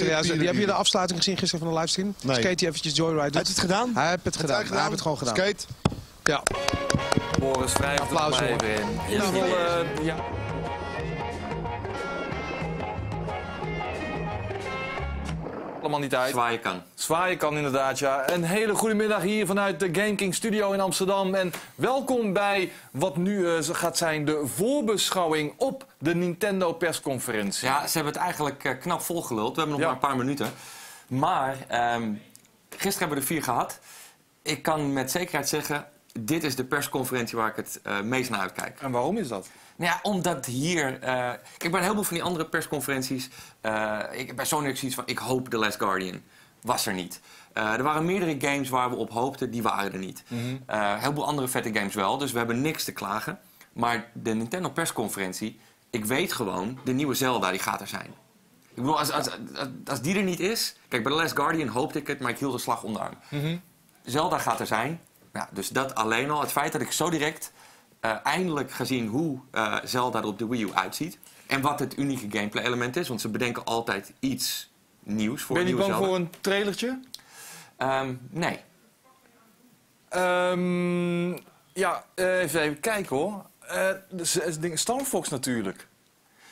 gisteren. Ja, heb je de afsluiting gezien gisteren van de livestream? Nee. Skate die eventjes Joyride doet. Heb je het gedaan? Hij heeft het gedaan. Hij heeft het gewoon gedaan. Skate. Ja. Boris, wrijf er Applaus maar hoor. even in. In ieder geval, ja. Allemaal niet uit. Zwaaien kan. Zwaaien kan inderdaad, ja. Een hele goede middag hier vanuit de Gamekings Studio in Amsterdam. En welkom bij wat nu gaat zijn de voorbeschouwing op de Nintendo persconferentie. Ja, ze hebben het eigenlijk knap volgeluld. We hebben nog Ja. maar een paar minuten. Maar gisteren hebben we er 4 gehad. Ik kan met zekerheid zeggen, dit is de persconferentie waar ik het meest naar uitkijk. En waarom is dat? Nou ja, omdat hier... kijk, bij een heleboel van die andere persconferenties... bij Sony heb ik zoiets van, ik hoop The Last Guardian. Was er niet. Er waren meerdere games waar we op hoopten, die waren er niet. Een heleboel andere vette games wel, dus we hebben niks te klagen. Maar de Nintendo persconferentie, ik weet gewoon, de nieuwe Zelda, die gaat er zijn. Ik bedoel, als die er niet is... Kijk, bij The Last Guardian hoopte ik het, maar ik hield de slag om de arm. Zelda gaat er zijn. Ja, dus dat alleen al. Het feit dat ik zo direct eindelijk ga zien hoe Zelda er op de Wii U uitziet. En wat het unieke gameplay element is. Want ze bedenken altijd iets nieuws voor Ben je een niet nieuwe bang Zelda. voor een trailertje? Nee. Ja, even kijken hoor. Star Fox natuurlijk.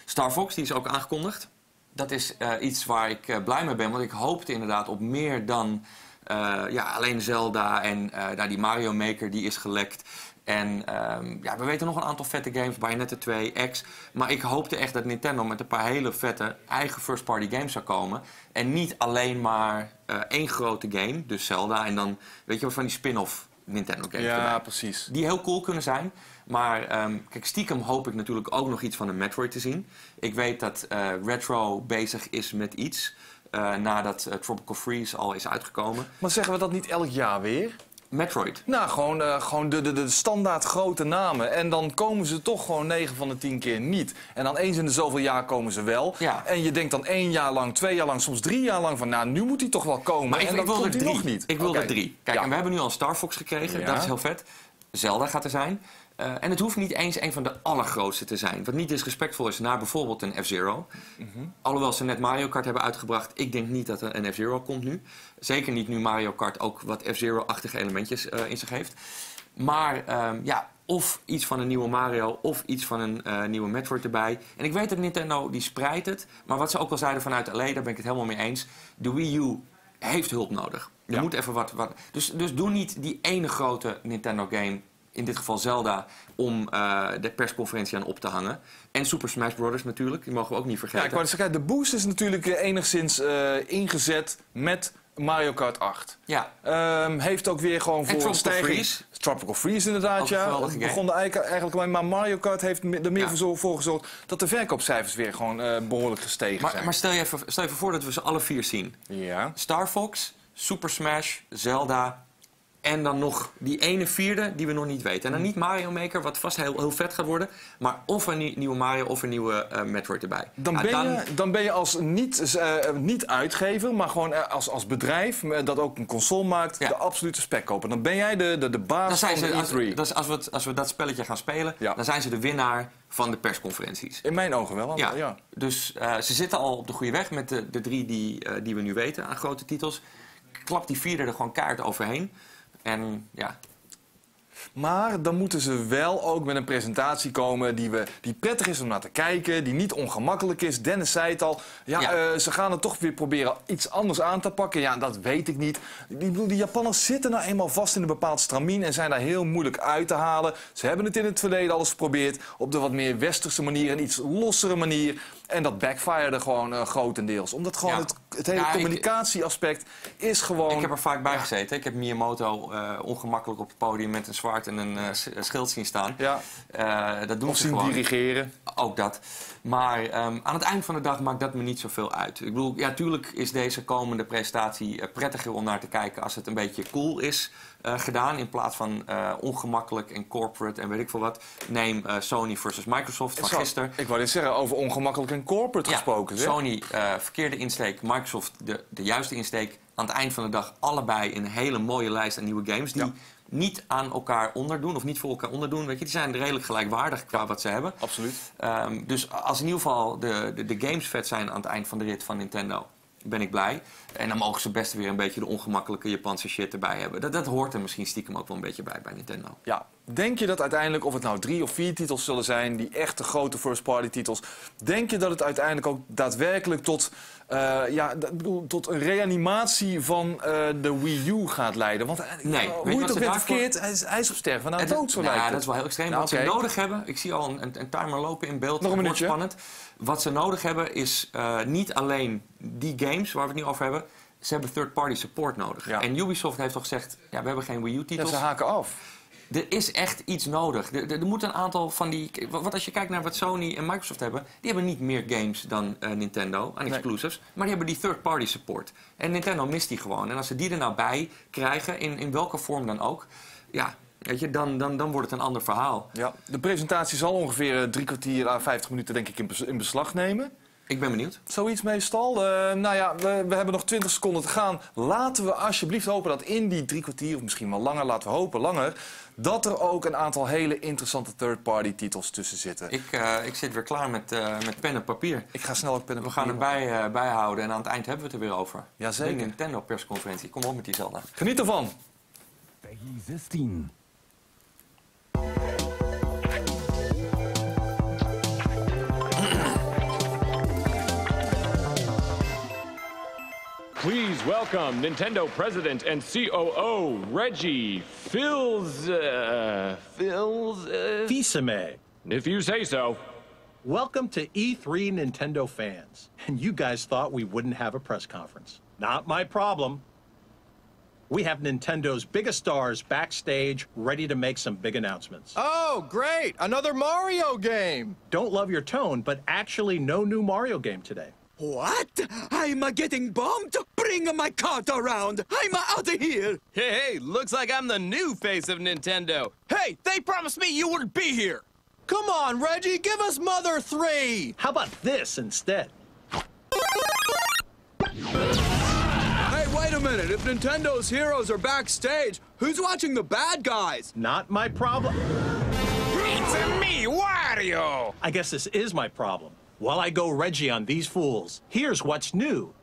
Star Fox, die is ook aangekondigd. Dat is iets waar ik blij mee ben. Want ik hoopte inderdaad op meer dan alleen Zelda en die Mario Maker die is gelekt. En we weten nog een aantal vette games, Bayonetta 2, X. Maar ik hoopte echt dat Nintendo met een paar hele vette eigen first-party games zou komen. En niet alleen maar één grote game, dus Zelda. En dan, weet je wat, van die spin-off Nintendo games. Ja, erbij. precies. Die heel cool kunnen zijn. Maar kijk, stiekem hoop ik natuurlijk ook nog iets van een Metroid te zien. Ik weet dat Retro bezig is met iets. Nadat Tropical Freeze al is uitgekomen. Maar zeggen we dat niet elk jaar weer? Metroid. Nou, gewoon de standaard grote namen. En dan komen ze toch gewoon 9 van de 10 keer niet. En dan eens in de zoveel jaar komen ze wel. Ja. En je denkt dan 1 jaar lang, 2 jaar lang, soms 3 jaar lang van... nou, nu moet hij toch wel komen. Maar en dan ik wil komt er hij 3. nog niet. Ik wil Oké. er 3. Kijk, Ja. en we hebben nu al Star Fox gekregen. Ja. Dat is heel vet. Zelda gaat er zijn. En het hoeft niet eens een van de allergrootste te zijn. Wat niet disrespectvol is naar bijvoorbeeld een F-Zero. Alhoewel ze net Mario Kart hebben uitgebracht. Ik denk niet dat er een F-Zero komt nu. Zeker niet nu Mario Kart ook wat F-Zero-achtige elementjes in zich heeft. Maar of iets van een nieuwe Mario of iets van een nieuwe Metroid erbij. En ik weet dat Nintendo die spreidt het. Maar wat ze ook al zeiden vanuit LA, daar ben ik het helemaal mee eens. De Wii U heeft hulp nodig. Er moet even wat... Dus doe niet die ene grote Nintendo game, in dit geval Zelda, om de persconferentie aan op te hangen. En Super Smash Bros. Natuurlijk, die mogen we ook niet vergeten. Ja, ik wou zeggen, de boost is natuurlijk enigszins ingezet met Mario Kart 8. Ja. Heeft ook weer gewoon voor Tropical een stijging... Freeze. Tropical Freeze inderdaad, Ook een ja. geweldige Het game. begon eigenlijk alleen maar Mario Kart heeft er meer voor gezorgd dat de verkoopcijfers weer gewoon behoorlijk gestegen zijn. Maar stel je even voor dat we ze alle 4 zien. Ja. Star Fox, Super Smash, Zelda en dan nog die ene vierde die we nog niet weten. En dan niet Mario Maker, wat vast heel vet gaat worden. Maar of een nieuwe Mario of een nieuwe Metroid erbij. Dan ben je als niet uitgever, maar gewoon als bedrijf dat ook een console maakt, de absolute spekkoper. Dan ben jij de baas van de E3. Als we dat spelletje gaan spelen, Ja. dan zijn ze de winnaar van de persconferenties. In mijn ogen wel. Ja. Dus ze zitten al op de goede weg met de 3 die we nu weten aan grote titels. Klap die 4 er gewoon kaart overheen. En ja... Maar dan moeten ze wel ook met een presentatie komen die prettig is om naar te kijken, die niet ongemakkelijk is. Dennis zei het al, ze gaan het toch weer proberen iets anders aan te pakken. Ja, dat weet ik niet. Ik bedoel, die Japanners zitten nou eenmaal vast in een bepaald stramien en zijn daar heel moeilijk uit te halen. Ze hebben het in het verleden alles geprobeerd op de wat meer westerse manier, een iets lossere manier. En dat backfired gewoon grotendeels. Omdat gewoon het hele communicatieaspect is gewoon... Ik heb er vaak bij gezeten. Ik heb Miyamoto ongemakkelijk op het podium met een zwaard en een schild zien staan. Ja. Dat doen of ze zien gewoon. dirigeren. Ook dat. Maar aan het eind van de dag maakt dat me niet zoveel uit. Ik bedoel, ja, tuurlijk is deze komende presentatie prettiger om naar te kijken als het een beetje cool is gedaan. In plaats van ongemakkelijk en corporate en weet ik veel wat. Neem Sony versus Microsoft van gisteren. Ik wou dit zeggen, over ongemakkelijk en corporate gesproken. Zeg. Sony verkeerde insteek, Microsoft de juiste insteek. Aan het eind van de dag allebei een hele mooie lijst aan nieuwe games die niet aan elkaar onderdoen of niet voor elkaar onderdoen. Weet je, die zijn redelijk gelijkwaardig qua wat ze hebben. Absoluut. Dus als in ieder geval de games vet zijn aan het eind van de rit van Nintendo, ben ik blij. En dan mogen ze best weer een beetje de ongemakkelijke Japanse shit erbij hebben. Dat hoort er misschien stiekem ook wel een beetje bij Nintendo. Ja, denk je dat uiteindelijk, of het nou 3 of 4 titels zullen zijn, die echte grote first-party titels, denk je dat het uiteindelijk ook daadwerkelijk tot een reanimatie van de Wii U gaat leiden? Want nee, hoe je het ook bent verkeerd, hij is op sterven aan dood, zo lijkt het. Ja, dat is wel heel extreem. Wat ze nodig hebben, ik zie al een timer lopen in beeld. Nog een minuutje. Spannend. Wat ze nodig hebben is niet alleen die games waar we het nu over hebben. Ze hebben third-party support nodig. Ja. En Ubisoft heeft al gezegd, ja, we hebben geen Wii U-titels. Ja, ze haken af. Er is echt iets nodig. Er moet een aantal van die... Want als je kijkt naar wat Sony en Microsoft hebben, die hebben niet meer games dan Nintendo aan exclusives. Maar die hebben die third-party support. En Nintendo mist die gewoon. En als ze die er nou bij krijgen, in welke vorm dan ook, ja, weet je, dan wordt het een ander verhaal. Ja, de presentatie zal ongeveer 3 kwartier à 50 minuten denk ik in beslag nemen. Ik ben benieuwd. Zoiets meestal. Nou ja, we hebben nog 20 seconden te gaan. Laten we alsjeblieft hopen dat in die 3 kwartier, of misschien wel langer, laten we hopen langer, dat er ook een aantal hele interessante third-party titels tussen zitten. Ik zit weer klaar met pen en papier. Ik ga snel ook pen en papier. We gaan erbij bijhouden en aan het eind hebben we het er weer over. Jazeker. De Nintendo persconferentie. Kom op met die Zelda. Geniet ervan. Peggy 16. Please welcome Nintendo President and COO Reggie Fils-aimé. If you say so. Welcome to E3 Nintendo fans. And you guys thought we wouldn't have a press conference. Not my problem. We have Nintendo's biggest stars backstage ready to make some big announcements. Oh, great! Another Mario game! Don't love your tone, but actually no new Mario game today. What? I'm getting bombed? Bring my cart around! I'm out of here! Hey, looks like I'm the new face of Nintendo. Hey, they promised me you wouldn't be here! Come on, Reggie, give us Mother 3! How about this instead? Hey, wait a minute. If Nintendo's heroes are backstage, who's watching the bad guys? Not my problem. It's me, Wario! I guess this is my problem. While I go Reggie on these fools, here's what's new.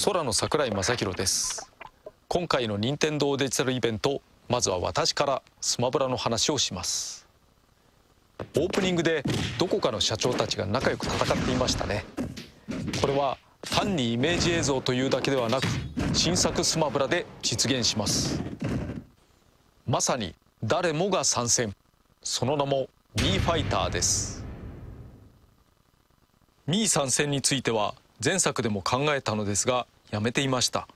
空の桜井正宏です。今回の任天堂デジタルイベント、まずは私からスマブラの話をします。オープニングでどこかの社長たちが仲良く戦っていましたね。これは単にイメージ映像というだけではなく、新作スマブラで実現します。まさに誰もが参戦。その名もミーファイターです。ミー参戦については前作でも考えたのですがやめていました。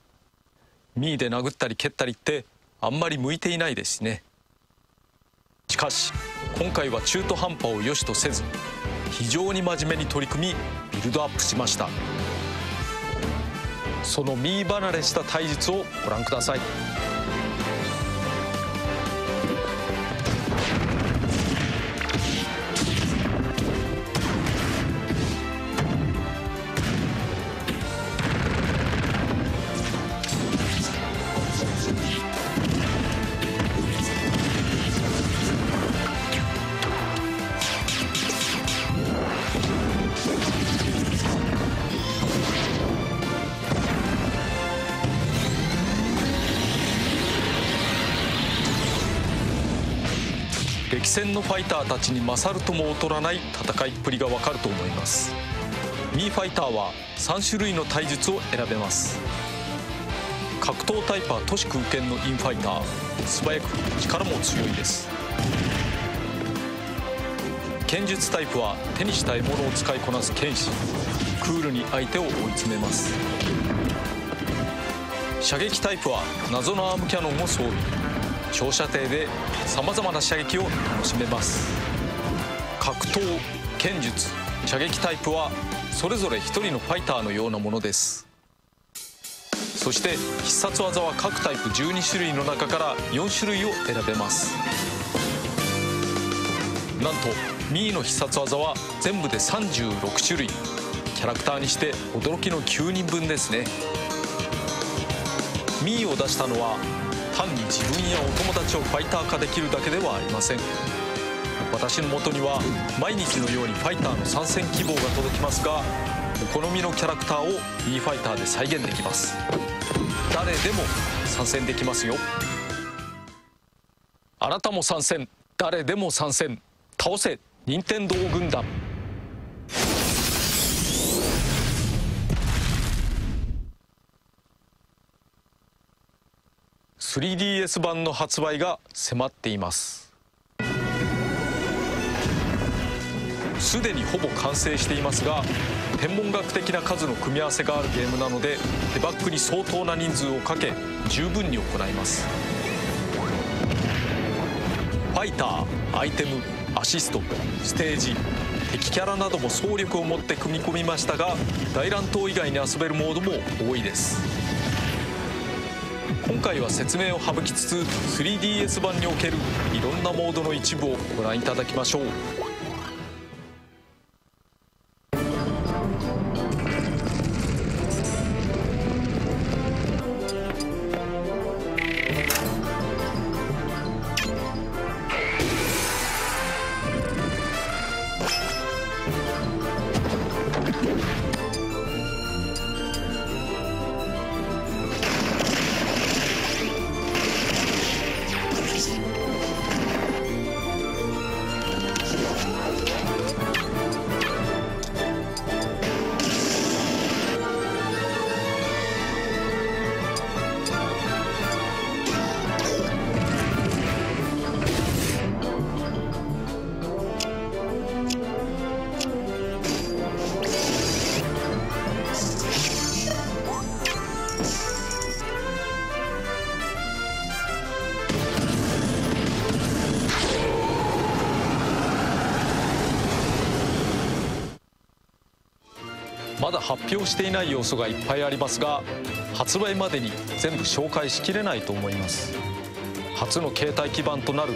ミーで殴ったり蹴ったりってあんまり向いていないですしね。しかし今回は中途半端を良しとせず、非常に真面目に取り組みビルドアップしました。そのミー離れした体術をご覧ください。激戦のファイターたちに勝るとも劣らない戦いっぷりがわかると思います。ミーファイターは3種類の体術を選べます。格闘タイプは都市空間のインファイター、素早く力も強いです。剣術タイプは手にした獲物を使いこなす剣士、クールに相手を追い詰めます。射撃タイプは謎のアームキャノンを装備、長射程でさまざまな射撃を楽しめます。格闘、剣術、射撃タイプはそれぞれ一人のファイターのようなものです。そして必殺技は各タイプ12種類の中から4種類を選べます。なんとミーの必殺技は全部で36種類、キャラクターにして驚きの9人分ですね。ミーを出したのは単に自分やお友達をファイター化できるだけではありません。私の元には毎日のようにファイターの参戦希望が届きますが、お好みのキャラクターをミーファイターで再現できます。誰でも参戦できますよ。あなたも参戦、誰でも参戦、倒せ任天堂軍団。3DS 版の発売が迫っています。すでにほぼ完成していますが、天文学的な数の組み合わせがあるゲームなのでデバッグに相当な人数をかけ十分に行います。ファイター、アイテム、アシスト、ステージ、敵キャラなども総力を持って組み込みましたが、大乱闘以外に遊べるモードも多いです。今回は説明を省きつつ 3DS 版におけるいろんなモードの一部をご覧いただきましょう。まだ発表していない要素がいっぱいありますが、発売までに全部紹介しきれないと思います。初の携帯基盤となる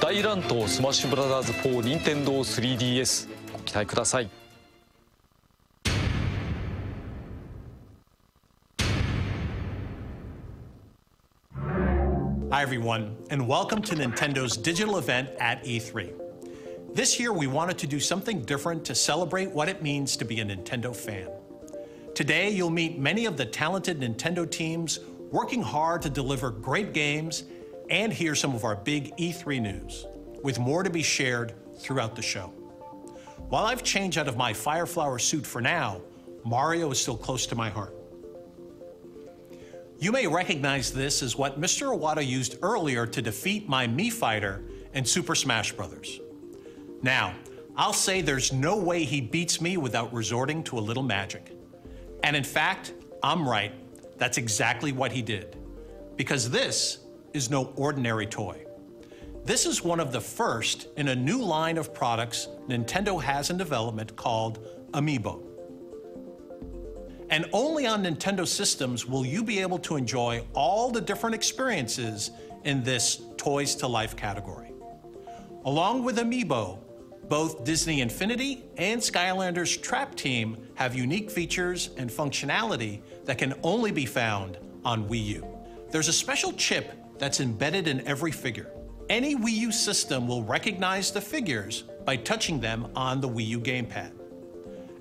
大乱闘スマッシュブラザーズ4任天堂 3DS、 ご期待ください。Hi everyone, and welcome to Nintendo's digital event at E3. This year we wanted to do something different to celebrate what it means to be a Nintendo fan. Today you'll meet many of the talented Nintendo teams working hard to deliver great games and hear some of our big E3 news, with more to be shared throughout the show. While I've changed out of my Fireflower suit for now, Mario is still close to my heart. You may recognize this as what Mr. Iwata used earlier to defeat my Mii fighter in Super Smash Bros. Now, I'll say there's no way he beats me without resorting to a little magic. And in fact, I'm right. That's exactly what he did. Because this is no ordinary toy. This is one of the first in a new line of products Nintendo has in development called Amiibo. And only on Nintendo systems will you be able to enjoy all the different experiences in this Toys to Life category. Along with Amiibo, both Disney Infinity and Skylanders Trap Team have unique features and functionality that can only be found on Wii U. There's a special chip that's embedded in every figure. Any Wii U system will recognize the figures by touching them on the Wii U gamepad.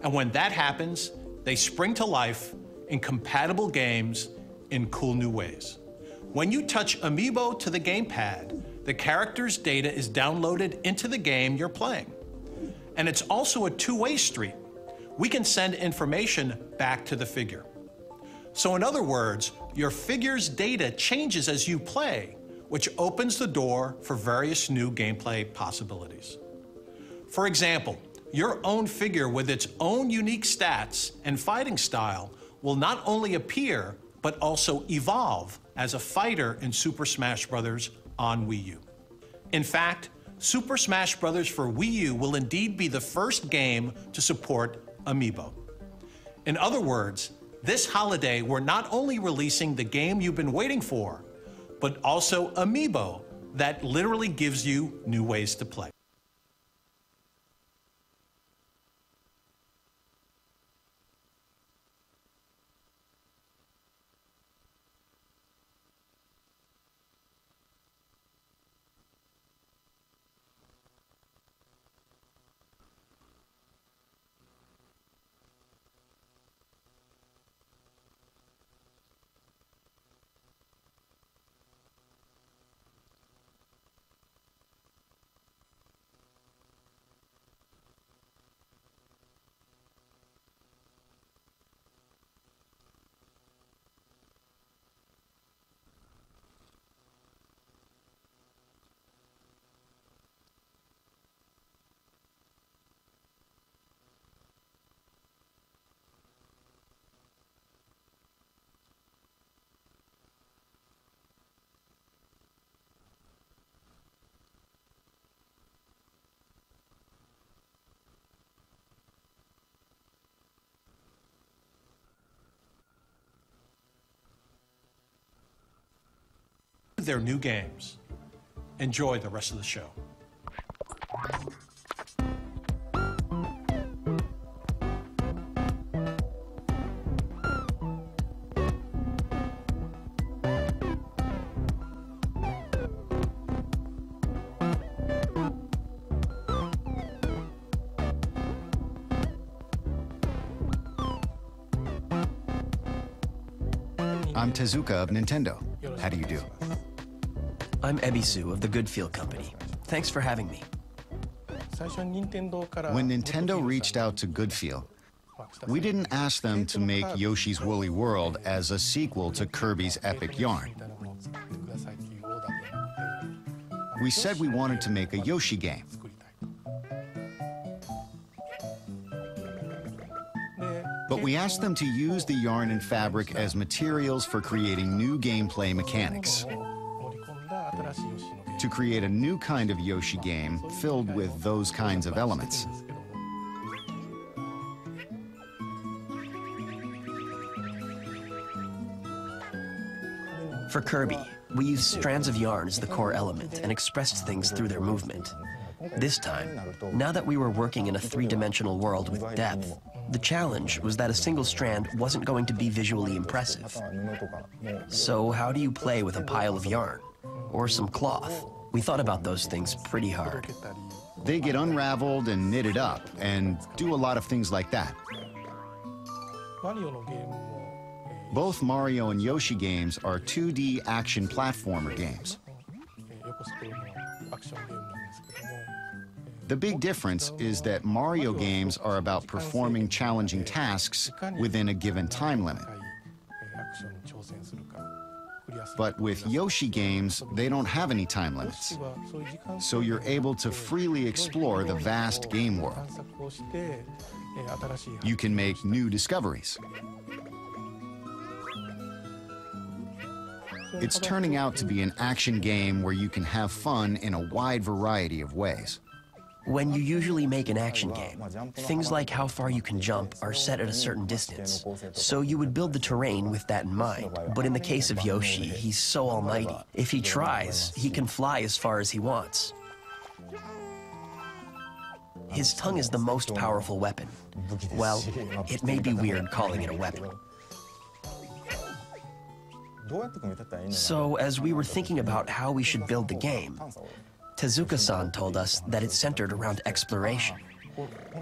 And when that happens, they spring to life in compatible games in cool new ways. When you touch Amiibo to the gamepad, the character's data is downloaded into the game you're playing. And it's also a two-way street. We can send information back to the figure. So in other words, your figure's data changes as you play, which opens the door for various new gameplay possibilities. For example, your own figure with its own unique stats and fighting style will not only appear, but also evolve as a fighter in Super Smash Bros. On Wii U. In fact, Super Smash Bros. For Wii U will indeed be the first game to support Amiibo. In other words, this holiday we're not only releasing the game you've been waiting for, but also Amiibo that literally gives you new ways to play. Their new games. Enjoy the rest of the show. I'm Tezuka of Nintendo. How do you do? I'm Ebisu of the Goodfield Company. Thanks for having me. When Nintendo reached out to Goodfield, we didn't ask them to make Yoshi's Woolly World as a sequel to Kirby's Epic Yarn. We said we wanted to make a Yoshi game. But we asked them to use the yarn and fabric as materials for creating new gameplay mechanics. To create a new kind of Yoshi game filled with those kinds of elements. For Kirby, we used strands of yarn as the core element and expressed things through their movement. This time, now that we were working in a three-dimensional world with depth, the challenge was that a single strand wasn't going to be visually impressive. So how do you play with a pile of yarn? Or some cloth? We thought about those things pretty hard. They get unraveled and knitted up, and do a lot of things like that. Both Mario and Yoshi games are 2D action platformer games. The big difference is that Mario games are about performing challenging tasks within a given time limit. But with Yoshi games, they don't have any time limits. So you're able to freely explore the vast game world. You can make new discoveries. It's turning out to be an action game where you can have fun in a wide variety of ways. When you usually make an action game, things like how far you can jump are set at a certain distance. So you would build the terrain with that in mind. But in the case of Yoshi, he's so almighty. If he tries, he can fly as far as he wants. His tongue is the most powerful weapon. Well, it may be weird calling it a weapon. So as we were thinking about how we should build the game, Tezuka-san told us that it's centered around exploration.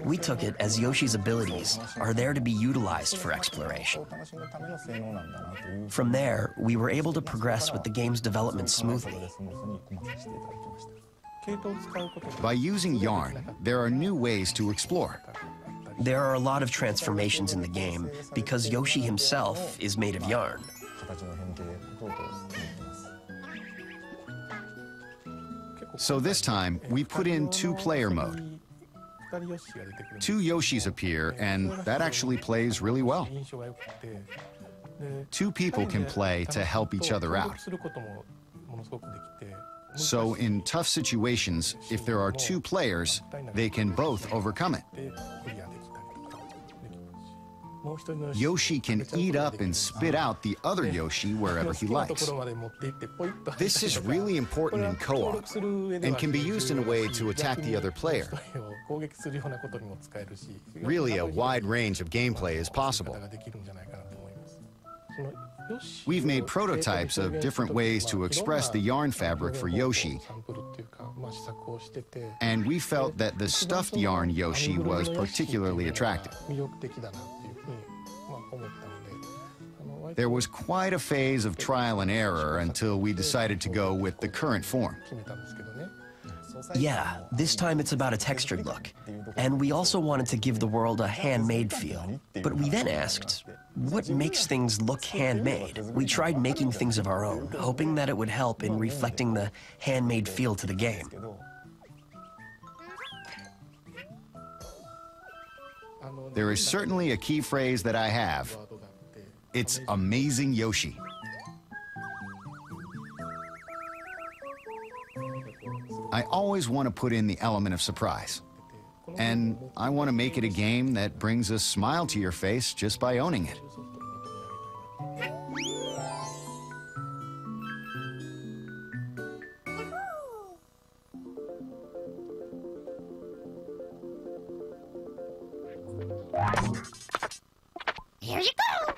We took it as Yoshi's abilities are there to be utilized for exploration. From there, we were able to progress with the game's development smoothly. By using yarn, there are new ways to explore. There are a lot of transformations in the game because Yoshi himself is made of yarn. So this time, we put in two-player mode. Two Yoshis appear, and that actually plays really well. Two people can play to help each other out. So in tough situations, if there are two players, they can both overcome it. Yoshi can eat up and spit out the other Yoshi wherever he likes. This is really important in co-op and can be used in a way to attack the other player. Really, a wide range of gameplay is possible. We've made prototypes of different ways to express the yarn fabric for Yoshi, and we felt that the stuffed yarn Yoshi was particularly attractive. There was quite a phase of trial and error until we decided to go with the current form. Yeah, this time it's about a textured look. And we also wanted to give the world a handmade feel. But we then asked, what makes things look handmade? We tried making things of our own, hoping that it would help in reflecting the handmade feel to the game. There is certainly a key phrase that I have. It's amazing Yoshi. I always want to put in the element of surprise. And I want to make it a game that brings a smile to your face just by owning it. Here you go!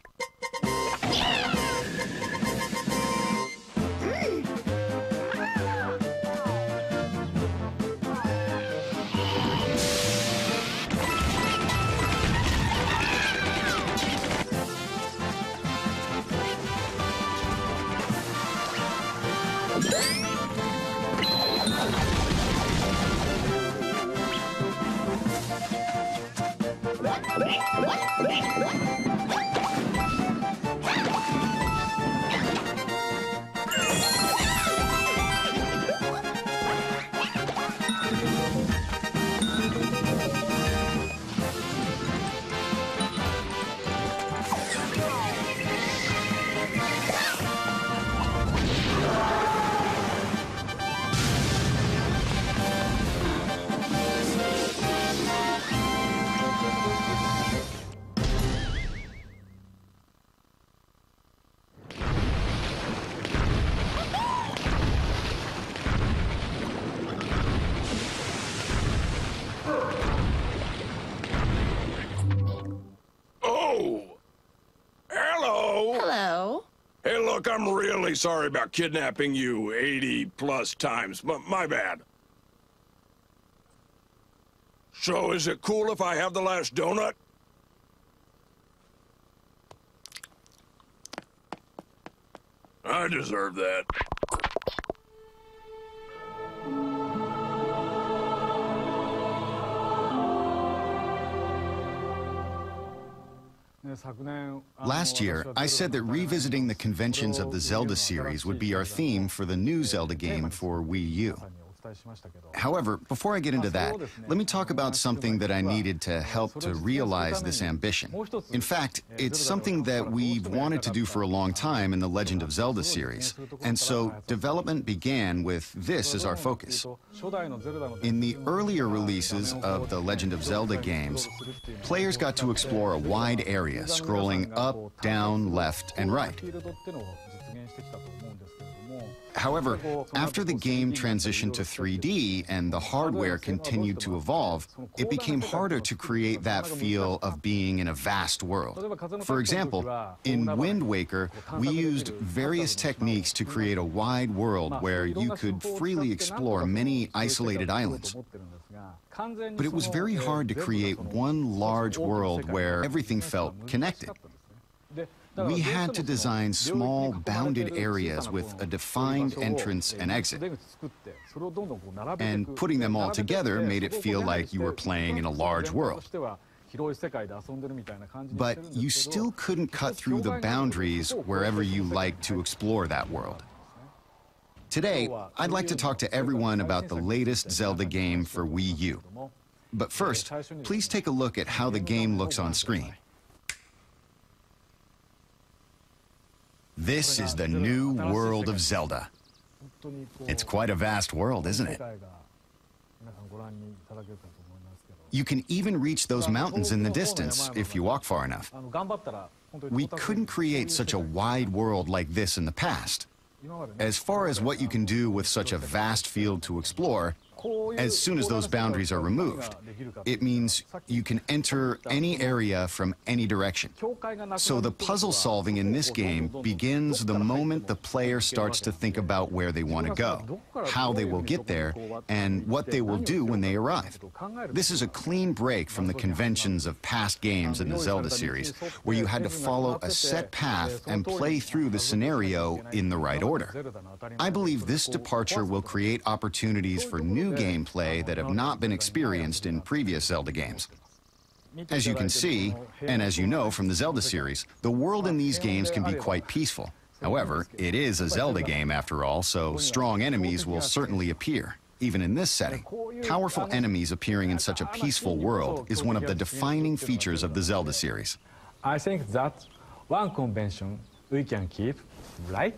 Look, I'm really sorry about kidnapping you 80+ times. My bad. So is it cool if I have the last donut? I deserve that. Last year, I said that revisiting the conventions of the Zelda series would be our theme for the new Zelda game for Wii U. However, before I get into that, let me talk about something that I needed to help to realize this ambition. In fact, it's something that we've wanted to do for a long time in the Legend of Zelda series, and so development began with this as our focus. In the earlier releases of the Legend of Zelda games, players got to explore a wide area, scrolling up, down, left, and right. However, after the game transitioned to 3D and the hardware continued to evolve, it became harder to create that feel of being in a vast world. For example, in Wind Waker, we used various techniques to create a wide world where you could freely explore many isolated islands. But it was very hard to create one large world where everything felt connected. We had to design small, bounded areas with a defined entrance and exit. And putting them all together made it feel like you were playing in a large world. But you still couldn't cut through the boundaries wherever you liked to explore that world. Today, I'd like to talk to everyone about the latest Zelda game for Wii U. But first, please take a look at how the game looks on screen. This is the new world of Zelda. It's quite a vast world, isn't it? You can even reach those mountains in the distance if you walk far enough. We couldn't create such a wide world like this in the past. As far as what you can do with such a vast field to explore, as soon as those boundaries are removed, it means you can enter any area from any direction. So the puzzle solving in this game begins the moment the player starts to think about where they want to go, how they will get there, and what they will do when they arrive. This is a clean break from the conventions of past games in the Zelda series, where you had to follow a set path and play through the scenario in the right order. I believe this departure will create opportunities for new gameplay that have not been experienced in previous Zelda games. As you can see, and as you know from the Zelda series, the world in these games can be quite peaceful. However, it is a Zelda game after all, so strong enemies will certainly appear, even in this setting. Powerful enemies appearing in such a peaceful world is one of the defining features of the Zelda series. I think that's one convention we can keep, right?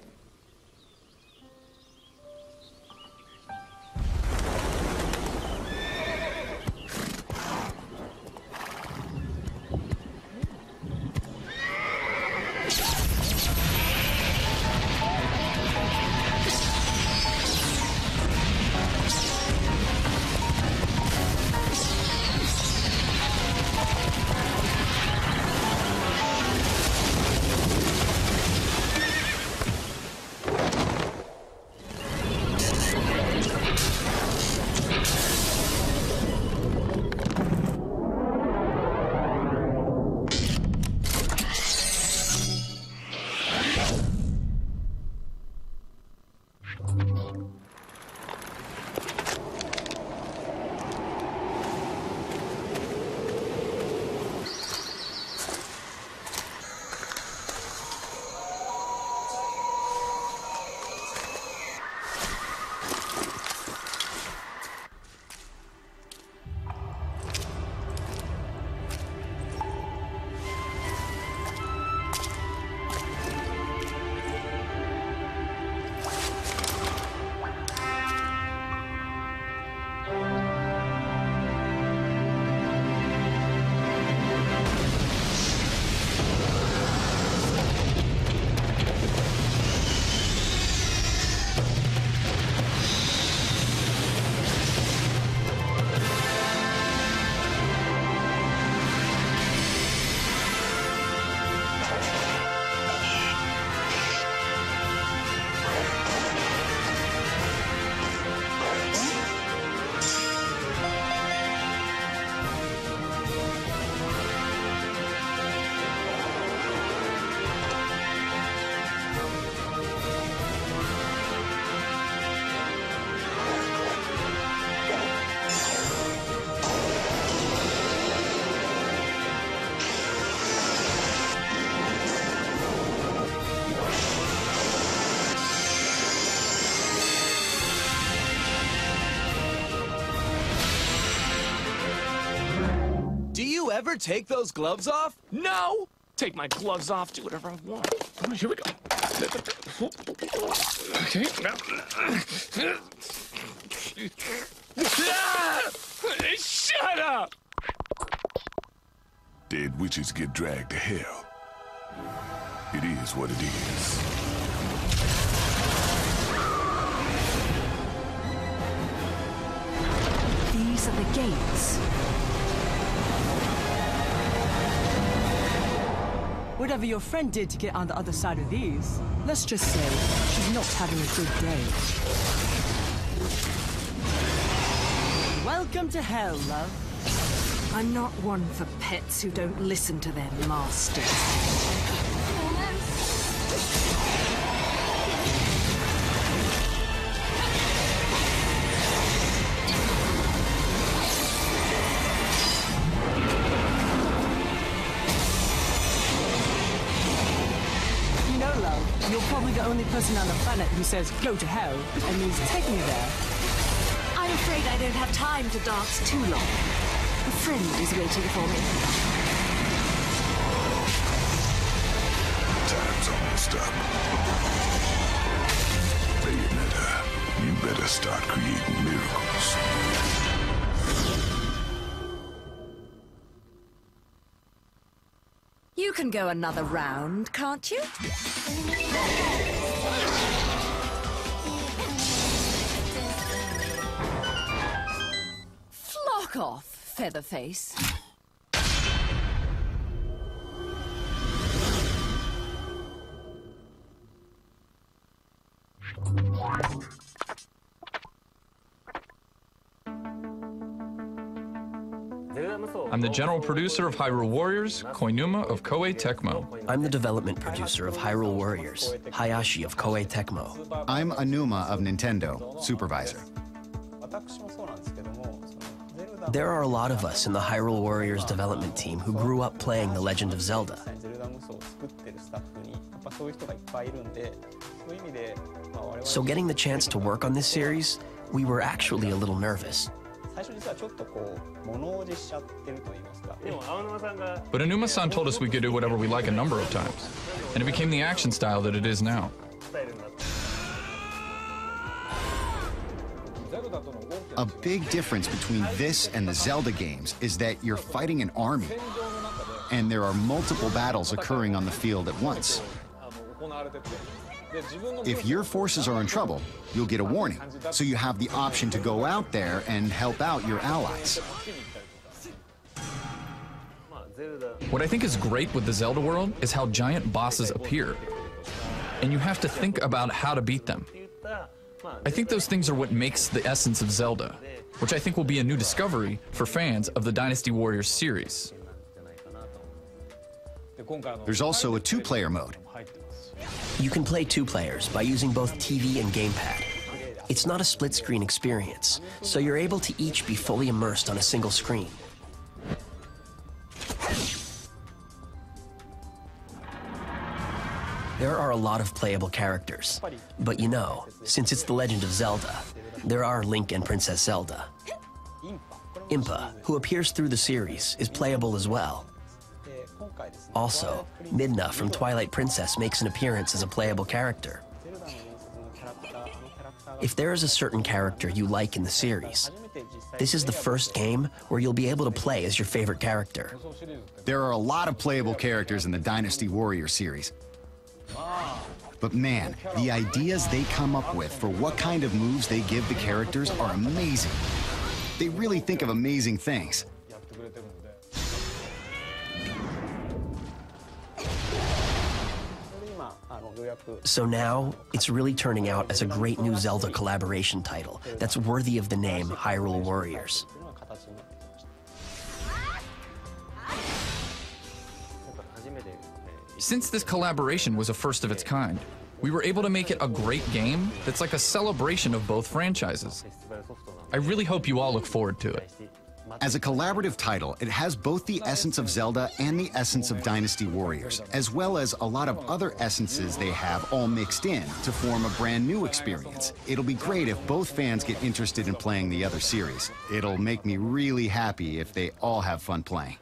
ever take those gloves off? No! Take my gloves off, do whatever I want. All right, here we go. Okay, now. Shut up! Dead witches get dragged to hell. It is what it is. These are the gates. Whatever your friend did to get on the other side of these, let's just say she's not having a good day. Welcome to hell, love. I'm not one for pets who don't listen to their masters. You know, love, you're probably the only person on the planet who says go to hell and means take me there. I'm afraid I don't have time to dance too long. A friend is waiting for me. Time's almost up. Bayonetta, you better start creating miracles. You can go another round, can't you? Flock off, Featherface. I'm the general producer of Hyrule Warriors, Koinuma of Koei Tecmo. I'm the development producer of Hyrule Warriors, Hayashi of Koei Tecmo. I'm Anuma of Nintendo, supervisor. There are a lot of us in the Hyrule Warriors development team who grew up playing The Legend of Zelda. So getting the chance to work on this series, we were actually a little nervous. But Anuma-san told us we could do whatever we like a number of times, and it became the action style that it is now. A big difference between this and the Zelda games is that you're fighting an army, and there are multiple battles occurring on the field at once. If your forces are in trouble, you'll get a warning, so you have the option to go out there and help out your allies. What I think is great with the Zelda world is how giant bosses appear, and you have to think about how to beat them. I think those things are what makes the essence of Zelda, which I think will be a new discovery for fans of the Dynasty Warriors series. There's also a two-player mode. You can play two players by using both TV and gamepad. It's not a split-screen experience, so you're able to each be fully immersed on a single screen. There are a lot of playable characters, but you know, since it's The Legend of Zelda, there are Link and Princess Zelda. Impa, who appears through the series, is playable as well. Also, Midna from Twilight Princess makes an appearance as a playable character. If there is a certain character you like in the series, this is the first game where you'll be able to play as your favorite character. There are a lot of playable characters in the Dynasty Warrior series. But man, the ideas they come up with for what kind of moves they give the characters are amazing. They really think of amazing things. So now, it's really turning out as a great new Zelda collaboration title that's worthy of the name Hyrule Warriors. Since this collaboration was a first of its kind, we were able to make it a great game that's like a celebration of both franchises. I really hope you all look forward to it. As a collaborative title, it has both the essence of Zelda and the essence of Dynasty Warriors, as well as a lot of other essences they have all mixed in to form a brand new experience. It'll be great if both fans get interested in playing the other series. It'll make me really happy if they all have fun playing.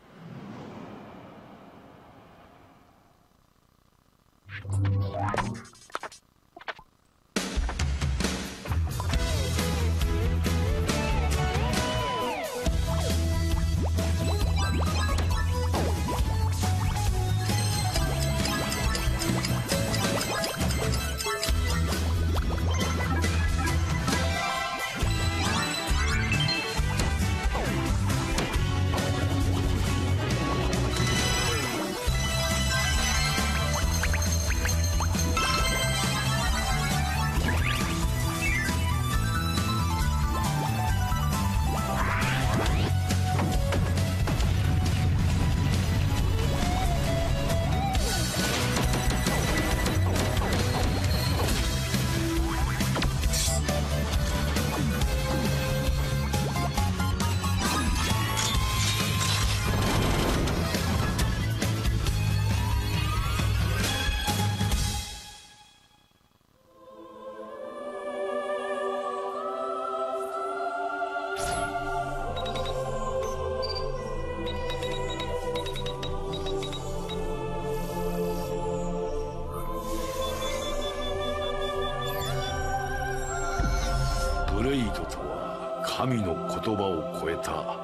ブレイドとは神の言葉を超えた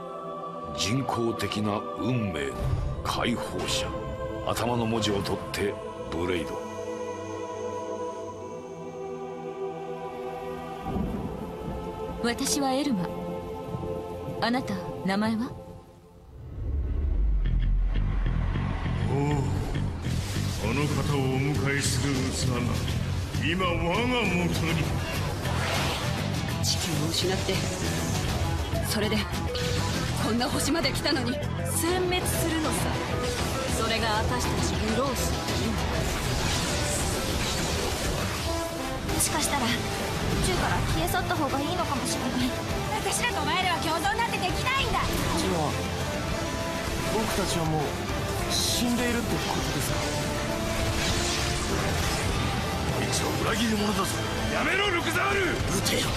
人工的な運命の解放者。頭の文字を取ってブレイド。私はエルマ。あなた名前は？おお、あの方をお迎えする器が今我が元に。地球を失ってそれでこんな星まで来たのに殲滅するのさ。それが私たちブロースの任務。もしかしたら宇宙から消え去った方がいいのかもしれない。私らとお前らは共存なんてできないんだ。じゃあ僕たちはもう死んでいるってことですか？こいつは裏切り者だぞ。やめろルクザール。撃てよ。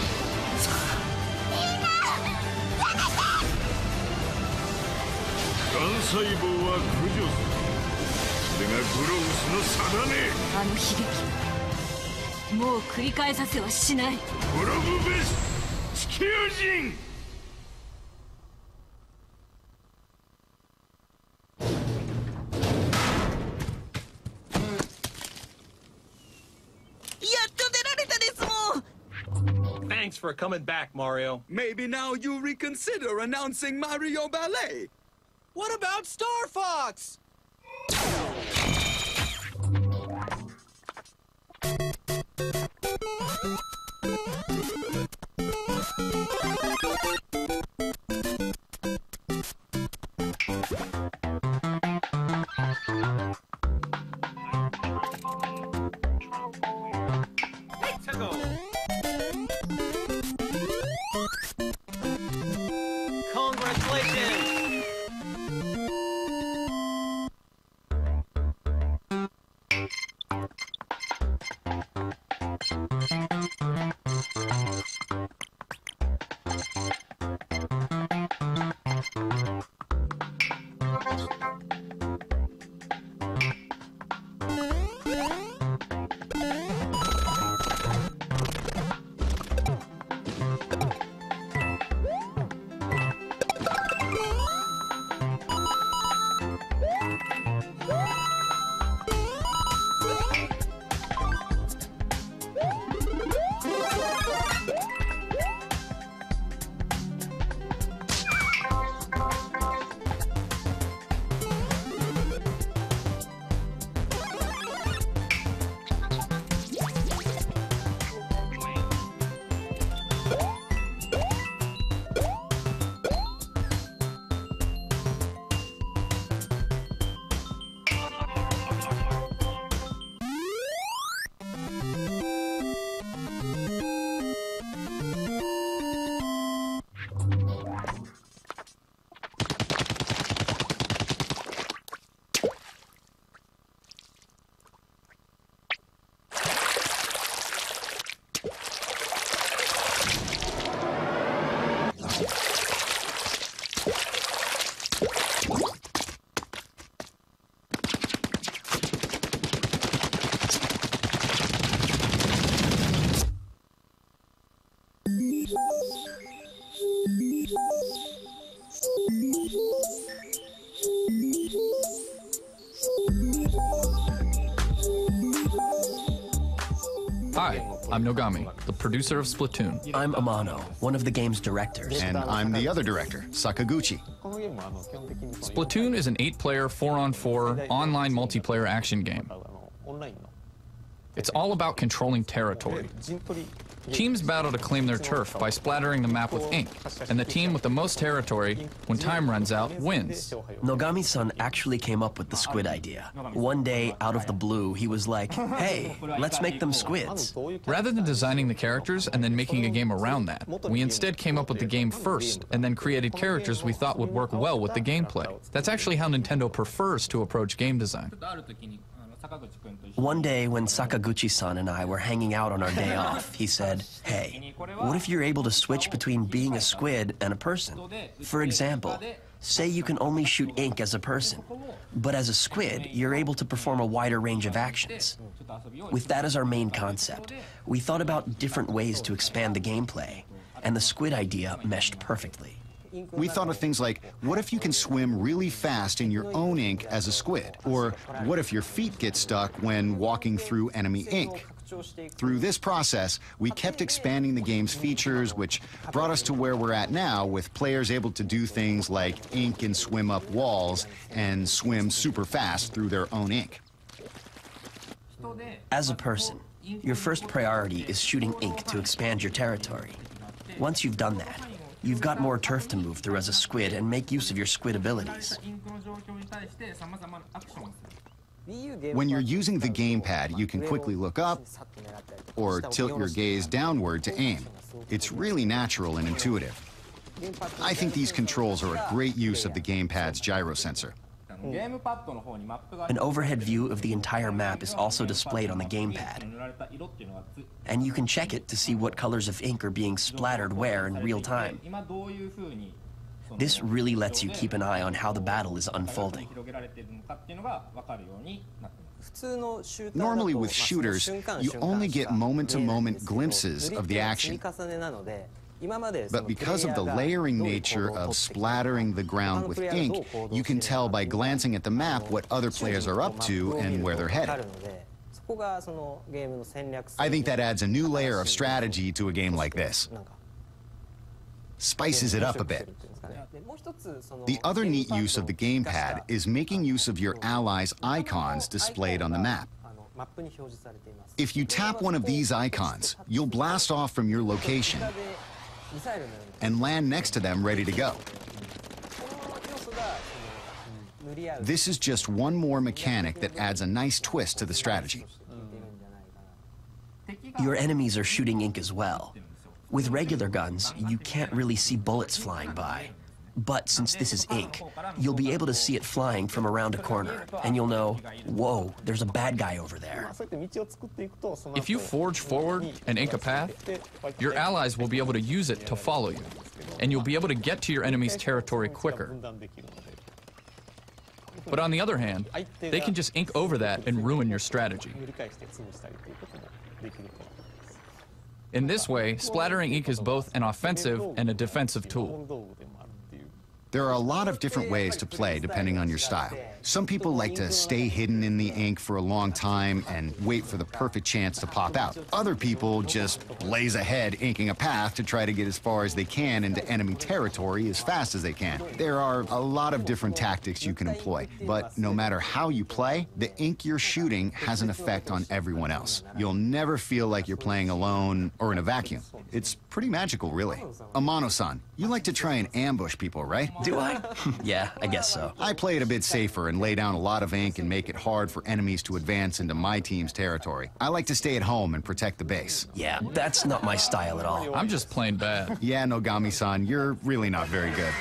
がん細胞は駆除する。それがグロウスの定め。あの悲劇もう繰り返させはしない。滅ぶべし地球人。Thanks for coming back, Mario. Maybe now you reconsider announcing Mario Ballet. What about Star Fox? I'm Nogami, the producer of Splatoon. I'm Amano, one of the game's directors. And I'm the other director, Sakaguchi. Splatoon is an 8-player, 4-on-4 online multiplayer action game. It's all about controlling territory. Teams battle to claim their turf by splattering the map with ink, and the team with the most territory, when time runs out, wins. Nogami-san actually came up with the squid idea. One day, out of the blue, he was like, hey, let's make them squids. Rather than designing the characters and then making a game around that, we instead came up with the game first, and then created characters we thought would work well with the gameplay. That's actually how Nintendo prefers to approach game design. One day when Sakaguchi-san and I were hanging out on our day off, he said, hey, what if you're able to switch between being a squid and a person? For example, say you can only shoot ink as a person, but as a squid, you're able to perform a wider range of actions. With that as our main concept, we thought about different ways to expand the gameplay, and the squid idea meshed perfectly. We thought of things like, what if you can swim really fast in your own ink as a squid? Or what if your feet get stuck when walking through enemy ink? Through this process, we kept expanding the game's features, which brought us to where we're at now, with players able to do things like ink and swim up walls and swim super fast through their own ink. As a person, your first priority is shooting ink to expand your territory. Once you've done that, you've got more turf to move through as a squid and make use of your squid abilities. When you're using the gamepad, you can quickly look up or tilt your gaze downward to aim. It's really natural and intuitive. I think these controls are a great use of the gamepad's gyro sensor. An overhead view of the entire map is also displayed on the gamepad, and you can check it to see what colors of ink are being splattered where in real time. This really lets you keep an eye on how the battle is unfolding. Normally with shooters, you only get moment-to-moment glimpses of the action. But because of the layering nature of splattering the ground with ink, you can tell by glancing at the map what other players are up to and where they're headed. I think that adds a new layer of strategy to a game like this. Spices it up a bit. The other neat use of the gamepad is making use of your allies' icons displayed on the map. If you tap one of these icons, you'll blast off from your location and land next to them ready to go. This is just one more mechanic that adds a nice twist to the strategy. Your enemies are shooting ink as well. With regular guns, you can't really see bullets flying by. But since this is ink, you'll be able to see it flying from around a corner, and you'll know, whoa, there's a bad guy over there. If you forge forward and ink a path, your allies will be able to use it to follow you, and you'll be able to get to your enemy's territory quicker. But on the other hand, they can just ink over that and ruin your strategy. In this way, splattering ink is both an offensive and a defensive tool. There are a lot of different ways to play depending on your style. Some people like to stay hidden in the ink for a long time and wait for the perfect chance to pop out. Other people just blaze ahead, inking a path to try to get as far as they can into enemy territory as fast as they can. There are a lot of different tactics you can employ, but no matter how you play, the ink you're shooting has an effect on everyone else. You'll never feel like you're playing alone or in a vacuum. It's pretty magical, really. Amano-san, you like to try and ambush people, right? Do I? Yeah, I guess so. I play it a bit safer and lay down a lot of ink and make it hard for enemies to advance into my team's territory. I like to stay at home and protect the base. Yeah, that's not my style at all. I'm just plain bad. Yeah, Nogami-san, you're really not very good.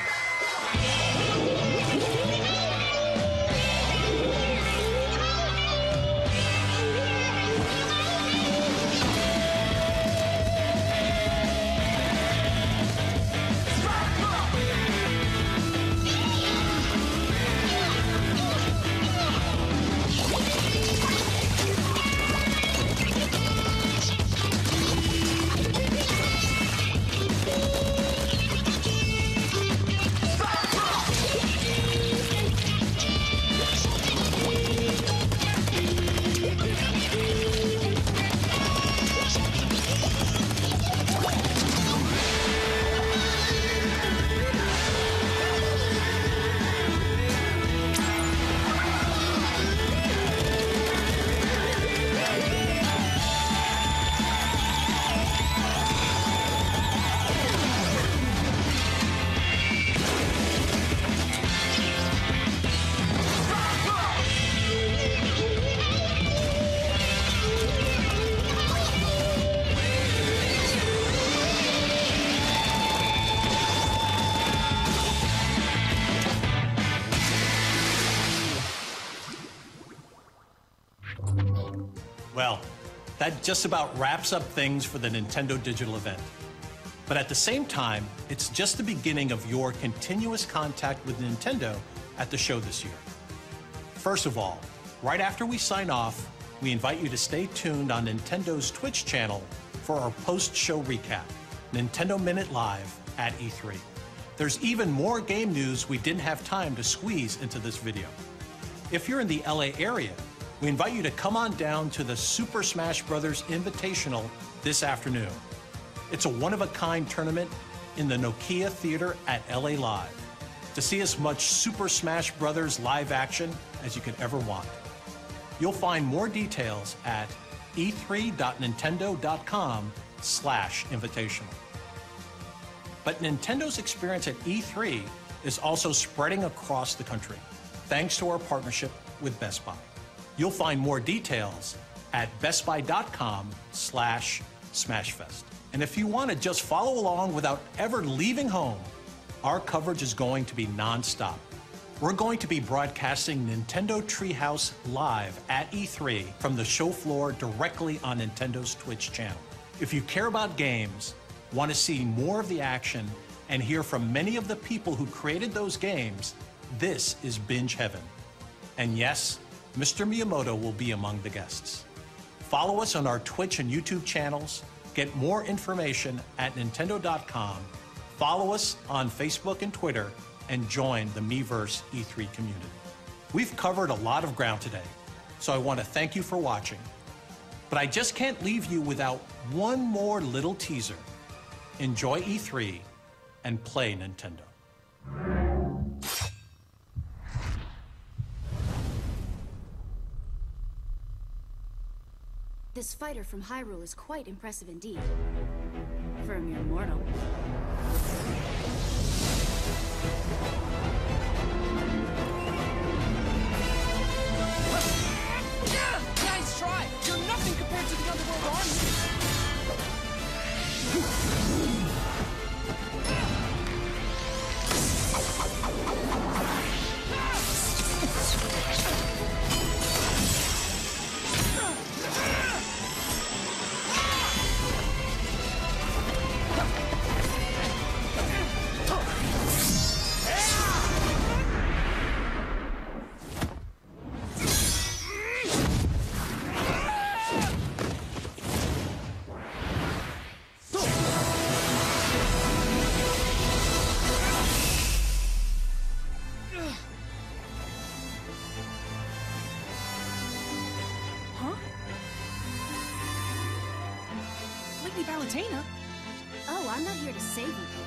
Well, that just about wraps up things for the Nintendo Digital event. But at the same time, it's just the beginning of your continuous contact with Nintendo at the show this year. First of all, right after we sign off, we invite you to stay tuned on Nintendo's Twitch channel for our post-show recap, Nintendo Minute Live at E3. There's even more game news we didn't have time to squeeze into this video. If you're in the LA area, we invite you to come on down to the Super Smash Bros. Invitational this afternoon. It's a one-of-a-kind tournament in the Nokia Theater at LA Live to see as much Super Smash Bros. Live action as you could ever want. You'll find more details at e3.nintendo.com/invitational. But Nintendo's experience at E3 is also spreading across the country, thanks to our partnership with Best Buy. You'll find more details at bestbuy.com/smashfest. And if you want to just follow along without ever leaving home, our coverage is going to be nonstop. We're going to be broadcasting Nintendo Treehouse live at E3 from the show floor directly on Nintendo's Twitch channel. If you care about games, want to see more of the action, and hear from many of the people who created those games, this is binge heaven. And yes, Mr. Miyamoto will be among the guests. Follow us on our Twitch and YouTube channels, get more information at Nintendo.com, follow us on Facebook and Twitter, and join the Miiverse E3 community. We've covered a lot of ground today, so I want to thank you for watching. But I just can't leave you without one more little teaser. Enjoy E3 and play Nintendo. This fighter from Hyrule is quite impressive indeed. For a mere mortal. Nice try! You're nothing compared to the Underworld Army! Oh, I'm not here to save you, Pit.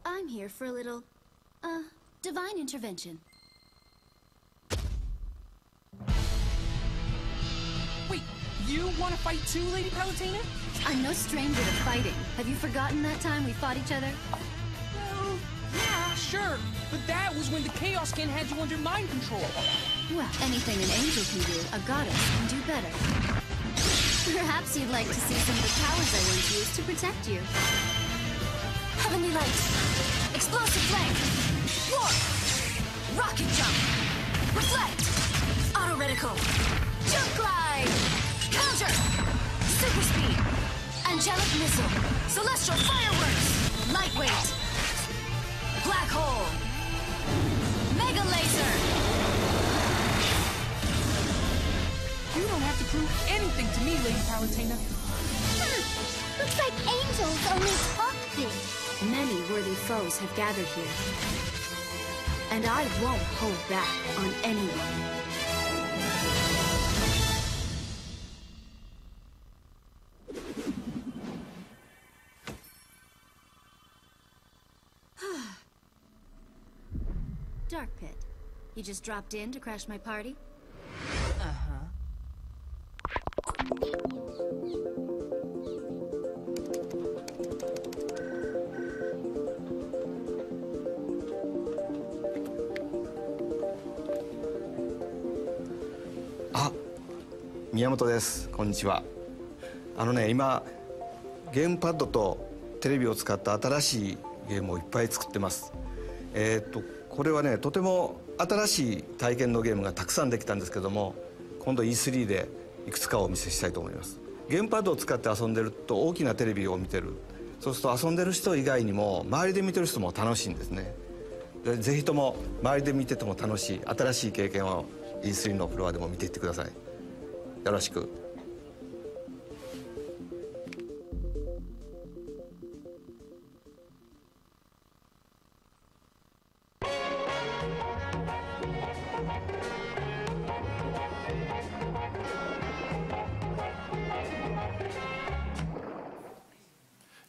I'm here for a little, divine intervention. Wait, you want to fight too, Lady Palutena? I'm no stranger to fighting. Have you forgotten that time we fought each other? Well, yeah, sure. But that was when the Chaos Skin had you under mind control. Well, anything an angel can do, a goddess can do better. Perhaps you'd like to see some of the powers I once used to protect you. Heavenly Light, Explosive Flame, Warp, Rocket Jump, Reflect, Auto Reticle, Jump Glide, Counter, Super Speed, Angelic Missile, Celestial Fireworks, Lightweight, Black Hole, Mega Laser. You don't have to prove anything to me, Lady Palutena. Looks like angels only talk big. Many worthy foes have gathered here. And I won't hold back on anyone. Dark Pit, you just dropped in to crash my party? Ah, 宮本です。こんにちは。今ゲームパッドとテレビを使った新しいゲームをいっぱい作ってます。これはね、とても新しい体験のゲームがたくさんできたんですけども、今度 E3 でいくつかをお見せしたいと思います。ゲームパッドを使って遊んでると大きなテレビを見てる。そうすると遊んでる人以外にも周りで見てる人も楽しいんですね。でぜひとも周りで見てても楽しい新しい経験を E3 のフロアでも見ていってください。よろしく。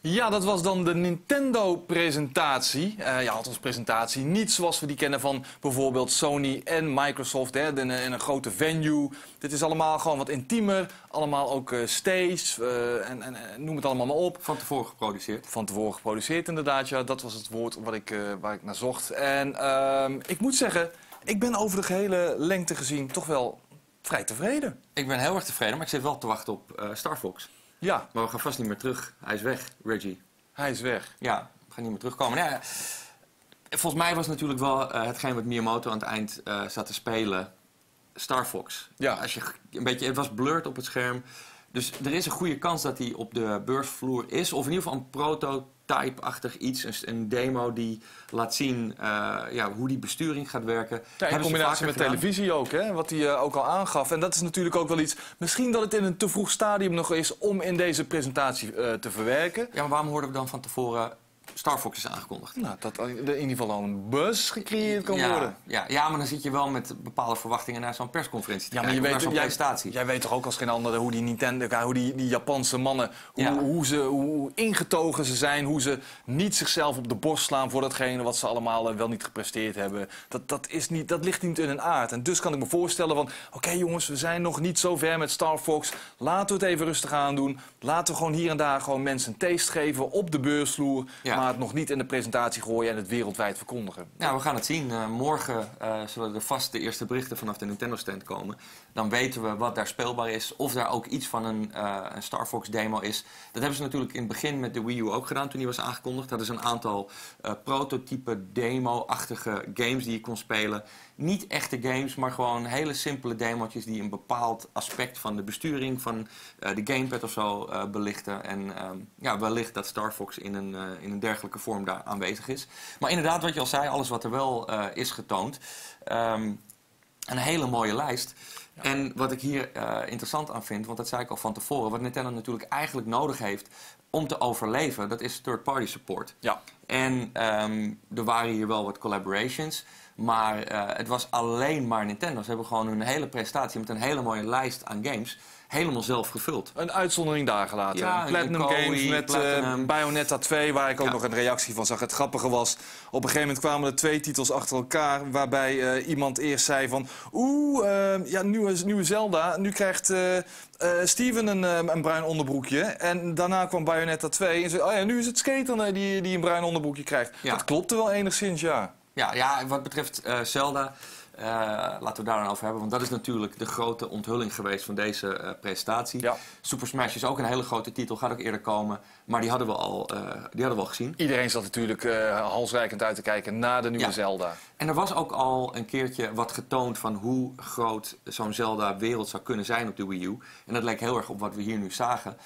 Ja, dat was dan de Nintendo-presentatie. Ja, althans presentatie. Niet zoals we die kennen van bijvoorbeeld Sony en Microsoft in een grote venue. Dit is allemaal gewoon wat intiemer. Allemaal ook stage en noem het allemaal maar op. Van tevoren geproduceerd. Van tevoren geproduceerd, inderdaad. Ja, dat was het woord waar ik naar zocht. En ik moet zeggen, ik ben over de gehele lengte gezien toch wel vrij tevreden. Ik ben heel erg tevreden, maar ik zit wel te wachten op Star Fox. Ja. Maar we gaan vast niet meer terug. Hij is weg, Reggie. Hij is weg. Ja, we gaan niet meer terugkomen. Ja, volgens mij was natuurlijk wel hetgeen wat Miyamoto aan het eind zat te spelen. Star Fox. Ja. Als je een beetje, het was blurred op het scherm. Dus er is een goede kans dat hij op de beursvloer is. Of in ieder geval een prototype-achtig iets. Een demo die laat zien hoe die besturing gaat werken. Ja, in combinatie met televisie ook, hè? Wat hij ook al aangaf. En dat is natuurlijk ook wel iets... Misschien dat het in een te vroeg stadium nog is om in deze presentatie te verwerken. Ja, maar waarom hoorden we dan van tevoren... Star Fox is aangekondigd. Nou, dat er in ieder geval al een buzz gecreëerd kan worden. Ja, maar dan zit je wel met bepaalde verwachtingen naar zo'n persconferentie te kijken. Maar je weet, zo'n presentatie. Jij weet toch ook als geen ander hoe die Nintendo, hoe die Japanse mannen, hoe ingetogen ze zijn, hoe ze niet zichzelf op de borst slaan voor datgene wat ze allemaal wel niet gepresteerd hebben. Dat ligt niet in hun aard. En dus kan ik me voorstellen van, oké jongens, we zijn nog niet zo ver met Star Fox. Laten we het even rustig aan doen. Laten we gewoon hier en daar gewoon mensen een taste geven op de beursvloer. Ja. Maar het nog niet in de presentatie gooien en het wereldwijd verkondigen. Ja, we gaan het zien. Morgen zullen er vast de eerste berichten vanaf de Nintendo-stand komen. Dan weten we wat daar speelbaar is. Of daar ook iets van een Star Fox demo is. Dat hebben ze natuurlijk in het begin met de Wii U ook gedaan toen die was aangekondigd. Dat is een aantal prototype demo-achtige games die je kon spelen. Niet echte games, maar gewoon hele simpele demo's die een bepaald aspect van de besturing van de gamepad of zo belichten. En wellicht dat Star Fox in een dergelijke vorm daar aanwezig is. Maar inderdaad, wat je al zei, alles wat er wel is getoond. Een hele mooie lijst. Ja. En wat ik hier interessant aan vind, want dat zei ik al van tevoren, wat Nintendo natuurlijk eigenlijk nodig heeft om te overleven, dat is third-party support. Ja. En er waren hier wel wat collaborations. Maar het was alleen maar Nintendo. Ze hebben gewoon hun hele presentatie met een hele mooie lijst aan games helemaal zelf gevuld. Een uitzondering daar gelaten. Ja, Platinum Games met Bayonetta 2, waar ik ook nog een reactie van zag. Het grappige was, op een gegeven moment kwamen er 2 titels achter elkaar, waarbij iemand eerst zei van, nieuwe Zelda, nu krijgt Steven een bruin onderbroekje. En daarna kwam Bayonetta 2 en zei, nu is het Skater die een bruin onderbroekje krijgt. Ja. Dat klopte wel enigszins, ja. Ja, wat betreft Zelda, laten we daar dan over hebben. Want dat is natuurlijk de grote onthulling geweest van deze presentatie. Ja. Super Smash is ook een hele grote titel, gaat ook eerder komen. Maar die hadden we al gezien. Iedereen zat natuurlijk halsreikend uit te kijken naar de nieuwe Zelda. En er was ook al een keertje wat getoond van hoe groot zo'n Zelda-wereld zou kunnen zijn op de Wii U. En dat leek heel erg op wat we hier nu zagen.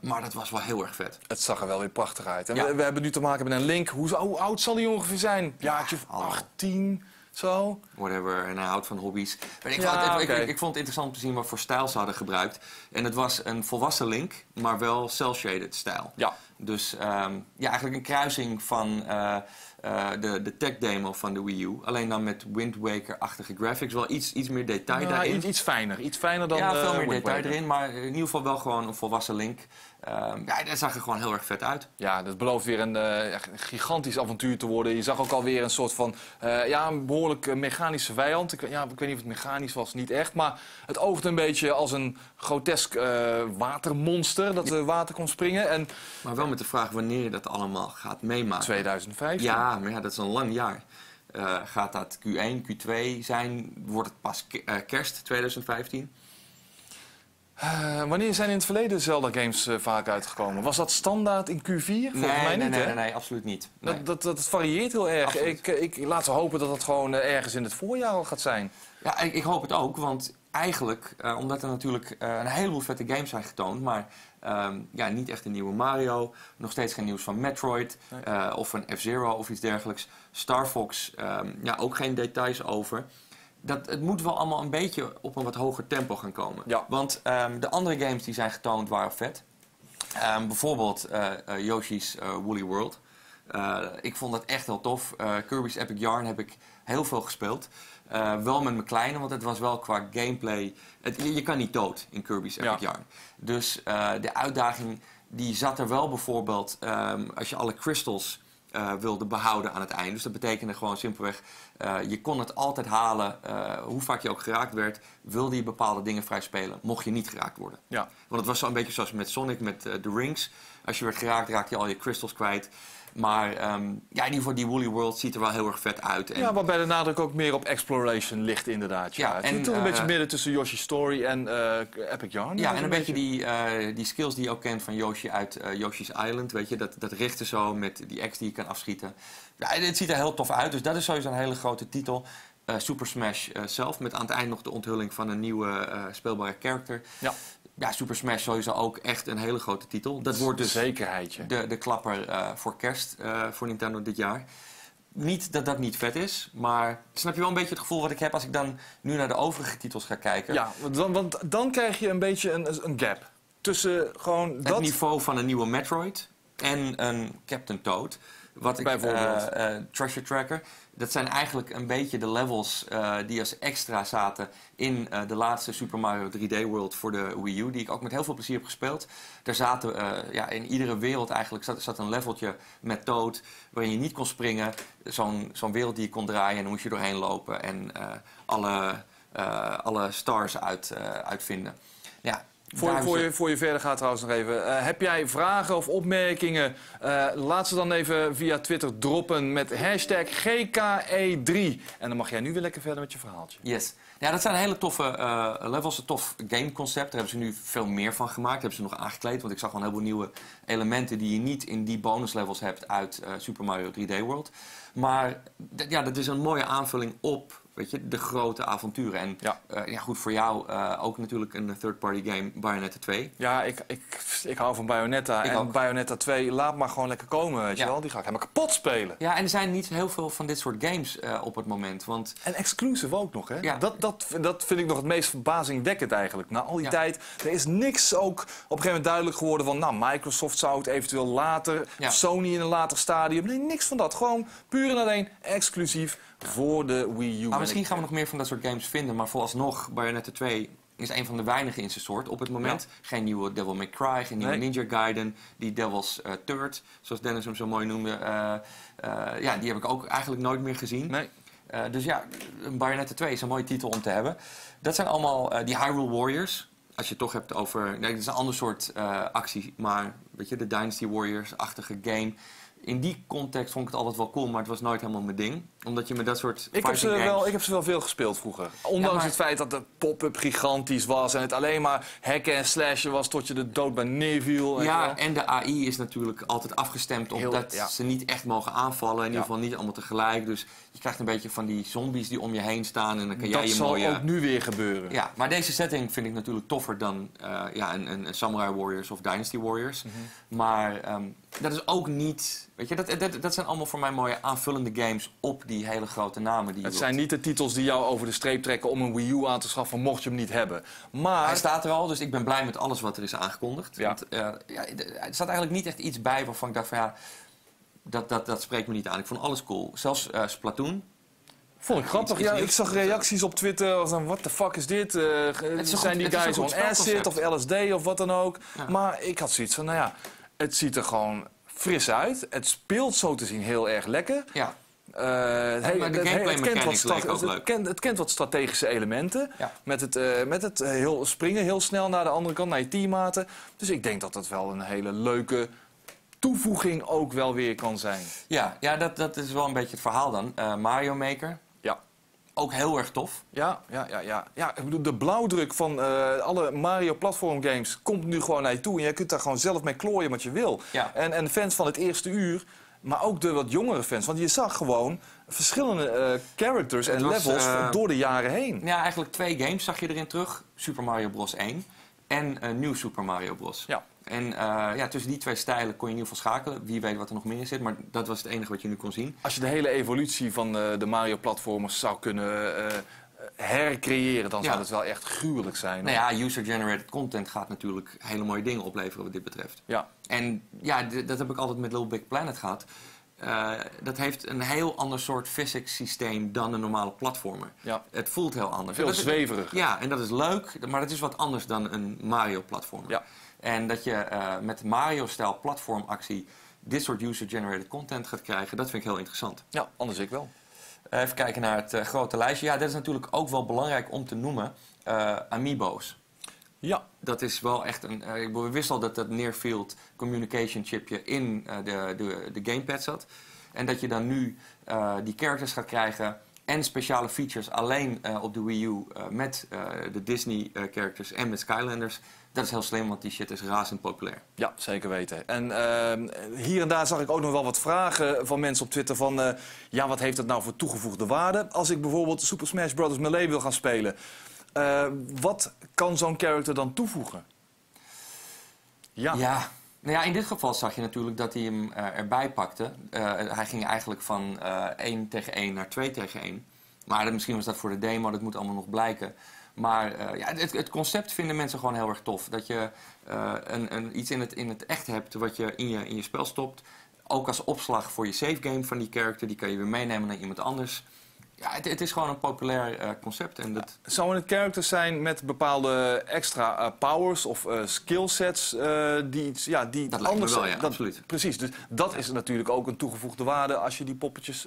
Maar dat was wel heel erg vet. Het zag er wel weer prachtig uit. En we hebben nu te maken met een Link. Hoe oud zal hij ongeveer zijn? Jaartje 18, zo? Whatever, en hij houdt van hobby's. Ik vond het interessant om te zien wat voor stijl ze hadden gebruikt. En het was een volwassen Link, maar wel cel-shaded stijl. Ja. Dus eigenlijk een kruising van de tech-demo van de Wii U. Alleen dan met Wind Waker-achtige graphics. Wel iets meer detail daarin. Iets fijner. Iets fijner dan veel meer Wind detail Waker. erin. Maar in ieder geval wel gewoon een volwassen Link. Dat zag er gewoon heel erg vet uit. Ja, dat belooft weer een gigantisch avontuur te worden. Je zag ook alweer een soort van een behoorlijk mechanische vijand. Ik weet niet of het mechanisch was, niet echt. Maar het oogde een beetje als een grotesk watermonster dat water kon springen. Maar wel met de vraag wanneer je dat allemaal gaat meemaken. 2015. Ja, maar dat is een lang jaar. Gaat dat Q1, Q2 zijn? Wordt het pas kerst 2015? Wanneer zijn in het verleden Zelda-games vaak uitgekomen? Was dat standaard in Q4? Volgens mij niet, hè? Nee, absoluut niet. Nee. Dat varieert heel erg. Laat we hopen dat het gewoon ergens in het voorjaar al gaat zijn. Ja, ik hoop het ook, want eigenlijk, omdat er natuurlijk een heleboel vette games zijn getoond, maar niet echt een nieuwe Mario, nog steeds geen nieuws van Metroid, of een F-Zero of iets dergelijks. Star Fox, ook geen details over. Het moet wel allemaal een beetje op een wat hoger tempo gaan komen. Ja. Want de andere games die zijn getoond waren vet. Bijvoorbeeld Yoshi's Woolly World. Ik vond dat echt heel tof. Kirby's Epic Yarn heb ik heel veel gespeeld. Wel met mijn kleine, want het was wel qua gameplay... Je kan niet dood in Kirby's Epic Yarn. Dus de uitdaging die zat er wel bijvoorbeeld als je alle crystals wilde behouden aan het einde. Dus dat betekende gewoon simpelweg... je kon het altijd halen, hoe vaak je ook geraakt werd... wilde je bepaalde dingen vrij spelen, mocht je niet geraakt worden. Ja. Want het was zo'n beetje zoals met Sonic, met de rings. Als je werd geraakt, raakte je al je crystals kwijt. Maar in ieder geval die Woolly World ziet er wel heel erg vet uit. En... Ja, waarbij de nadruk ook meer op exploration ligt inderdaad. Ja. Het zit toch een beetje midden tussen Yoshi's Story en Epic Yarn. Ja, en een beetje die skills die je ook kent van Yoshi uit Yoshi's Island. Weet je, dat richten zo met die X die je kan afschieten. Ja, het ziet er heel tof uit, dus dat is sowieso een hele grote titel. Super Smash zelf, met aan het eind nog de onthulling van een nieuwe speelbare character. Ja, Super Smash sowieso ook echt een hele grote titel. Dat wordt dus zekerheidje. De klapper voor kerst voor Nintendo dit jaar. Niet dat dat niet vet is, maar snap je wel een beetje het gevoel wat ik heb als ik dan nu naar de overige titels ga kijken? Ja, want dan krijg je een beetje een gap tussen gewoon het niveau van een nieuwe Metroid en een Captain Toad. Wat ik Treasure Tracker. Dat zijn eigenlijk een beetje de levels die als extra zaten in de laatste Super Mario 3D World voor de Wii U. Die ik ook met heel veel plezier heb gespeeld. Daar zaten in iedere wereld eigenlijk zat een leveltje met Toad waarin je niet kon springen. Zo'n wereld die je kon draaien en dan moest je doorheen lopen en alle stars uitvinden. Ja. Voor je verder gaat trouwens nog even. Heb jij vragen of opmerkingen? Laat ze dan even via Twitter droppen met hashtag GKE3. En dan mag jij nu weer lekker verder met je verhaaltje. Yes. Ja, dat zijn hele toffe levels, een tof gameconcept. Daar hebben ze nu veel meer van gemaakt. Hebben ze nog aangekleed, want ik zag gewoon heel veel nieuwe elementen die je niet in die bonuslevels hebt uit Super Mario 3D World. Maar dat is een mooie aanvulling op de grote avonturen. En goed, voor jou ook natuurlijk een third-party game, Bayonetta 2. Ja, ik hou van Bayonetta. En Bayonetta 2, laat maar gewoon lekker komen, weet je wel. Die ga ik helemaal kapot spelen. Ja, en er zijn niet heel veel van dit soort games op het moment. Want... En exclusive ook nog, hè? Ja. Dat vind ik nog het meest verbazingwekkend eigenlijk. Na al die tijd, er is niks ook op een gegeven moment duidelijk geworden van... Nou, Microsoft zou het eventueel later, of Sony in een later stadium. Nee, niks van dat. Gewoon puur en alleen exclusief voor de Wii U. Maar misschien gaan we nog meer van dat soort games vinden. Maar vooralsnog, Bayonetta 2 is een van de weinigen in zijn soort op het moment. Ja. Geen nieuwe Devil May Cry, geen nieuwe Ninja Gaiden. Die Devil's Third, zoals Dennis hem zo mooi noemde. Die heb ik ook eigenlijk nooit meer gezien. Nee. Dus ja, Bayonetta 2 is een mooie titel om te hebben. Dat zijn allemaal die Hyrule Warriors. Als je het toch hebt over... Nee, dat is een ander soort actie. Maar weet je, de Dynasty Warriors-achtige game... In die context vond ik het altijd wel cool, maar het was nooit helemaal mijn ding. Omdat je met dat soort ik heb ze wel veel gespeeld vroeger. Ondanks het feit dat de pop-up gigantisch was en het alleen maar hacken en slashen was tot je de dood bij neerviel. Ja, en de AI is natuurlijk altijd afgestemd op dat ze niet echt mogen aanvallen. In ieder geval niet allemaal tegelijk. Dus je krijgt een beetje van die zombies die om je heen staan en dan kan jij je mooie... Dat zal ook nu weer gebeuren. Ja, maar deze setting vind ik natuurlijk toffer dan een Samurai Warriors of Dynasty Warriors. Maar dat is ook niet... Weet je, dat zijn allemaal voor mij mooie aanvullende games op die hele grote namen. Die het zijn niet de titels die jou over de streep trekken om een Wii U aan te schaffen, mocht je hem niet hebben. Maar... Hij staat er al, dus ik ben blij met alles wat er is aangekondigd. Ja. Want, er staat eigenlijk niet echt iets bij waarvan ik dacht van dat spreekt me niet aan. Ik vond alles cool. Zelfs Splatoon. Vond ik grappig. Ik zag reacties op Twitter van what the fuck is dit? Zijn die guys on acid of LSD of wat dan ook? Ja. Maar ik had zoiets van, het ziet er gewoon fris uit. Het speelt zo te zien heel erg lekker. Ja. Het kent wat strategische elementen. Ja. Met het heel springen heel snel naar de andere kant, naar je teammaten. Dus ik denk dat dat wel een hele leuke toevoeging ook wel weer kan zijn. Ja, dat is wel een beetje het verhaal dan. Mario Maker. Ja. ook heel erg tof. Ja, ik bedoel, de blauwdruk van alle Mario platform games komt nu gewoon naar je toe. En jij kunt daar gewoon zelf mee klooien wat je wil. Ja. En fans van het eerste uur, maar ook de wat jongere fans. Want je zag gewoon verschillende characters en levels door de jaren heen. Ja, eigenlijk 2 games zag je erin terug. Super Mario Bros. 1 en New Super Mario Bros. Ja. En tussen die 2 stijlen kon je in ieder geval schakelen. Wie weet wat er nog meer in zit, maar dat was het enige wat je nu kon zien. Als je de hele evolutie van de Mario-platformers zou kunnen hercreëren, dan zou het wel echt gruwelijk zijn. Nou ja, user-generated content gaat natuurlijk hele mooie dingen opleveren wat dit betreft. Ja. En ja, dat heb ik altijd met Little Big Planet gehad. Dat heeft een heel ander soort physics systeem dan een normale platformer. Ja. Het voelt heel anders. Veel zweverig. Ja, en dat is leuk, maar het is wat anders dan een Mario-platformer. Ja. En dat je met Mario-stijl platformactie dit soort user-generated content gaat krijgen, dat vind ik heel interessant. Ja, anders ik wel. Even kijken naar het grote lijstje. Ja, dat is natuurlijk ook wel belangrijk om te noemen. Amiibo's. Ja. Dat is wel echt een... we wisten al dat dat near-field communication chipje in de gamepad zat. En dat je dan nu die characters gaat krijgen en speciale features alleen op de Wii U met de Disney characters en met Skylanders. Dat is heel slim, want die shit is razend populair. Ja, zeker weten. En hier en daar zag ik ook nog wel wat vragen van mensen op Twitter van... ja, wat heeft dat nou voor toegevoegde waarde? Als ik bijvoorbeeld Super Smash Bros. Melee wil gaan spelen... wat kan zo'n character dan toevoegen? Ja. Nou ja, in dit geval zag je natuurlijk dat hij hem erbij pakte. Hij ging eigenlijk van 1 tegen 1 naar 2 tegen 1. Maar misschien was dat voor de demo, dat moet allemaal nog blijken. Maar het concept vinden mensen gewoon heel erg tof. Dat je iets in het echt hebt wat je in je spel stopt. Ook als opslag voor je savegame van die character. Die kan je weer meenemen naar iemand anders. Ja, het is gewoon een populair concept. En dat... Zouden het characters zijn met bepaalde extra powers of skillsets die iets dat anders wel, ja, absoluut. Precies, dus dat is natuurlijk ook een toegevoegde waarde als je die poppetjes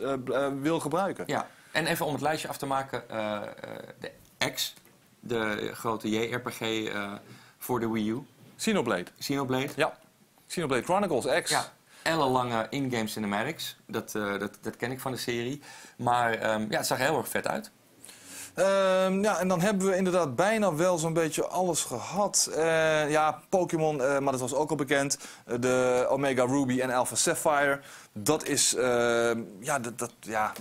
wil gebruiken. Ja, en even om het lijstje af te maken, de X, de grote JRPG voor de Wii U. Xenoblade. Ja, Xenoblade Chronicles X. Ja. Ellenlange in-game cinematics. Dat ken ik van de serie. Maar het zag er heel erg vet uit. Ja, en dan hebben we inderdaad bijna wel zo'n beetje alles gehad. Ja, Pokémon, maar dat was ook al bekend. De Omega Ruby en Alpha Sapphire. Dat is,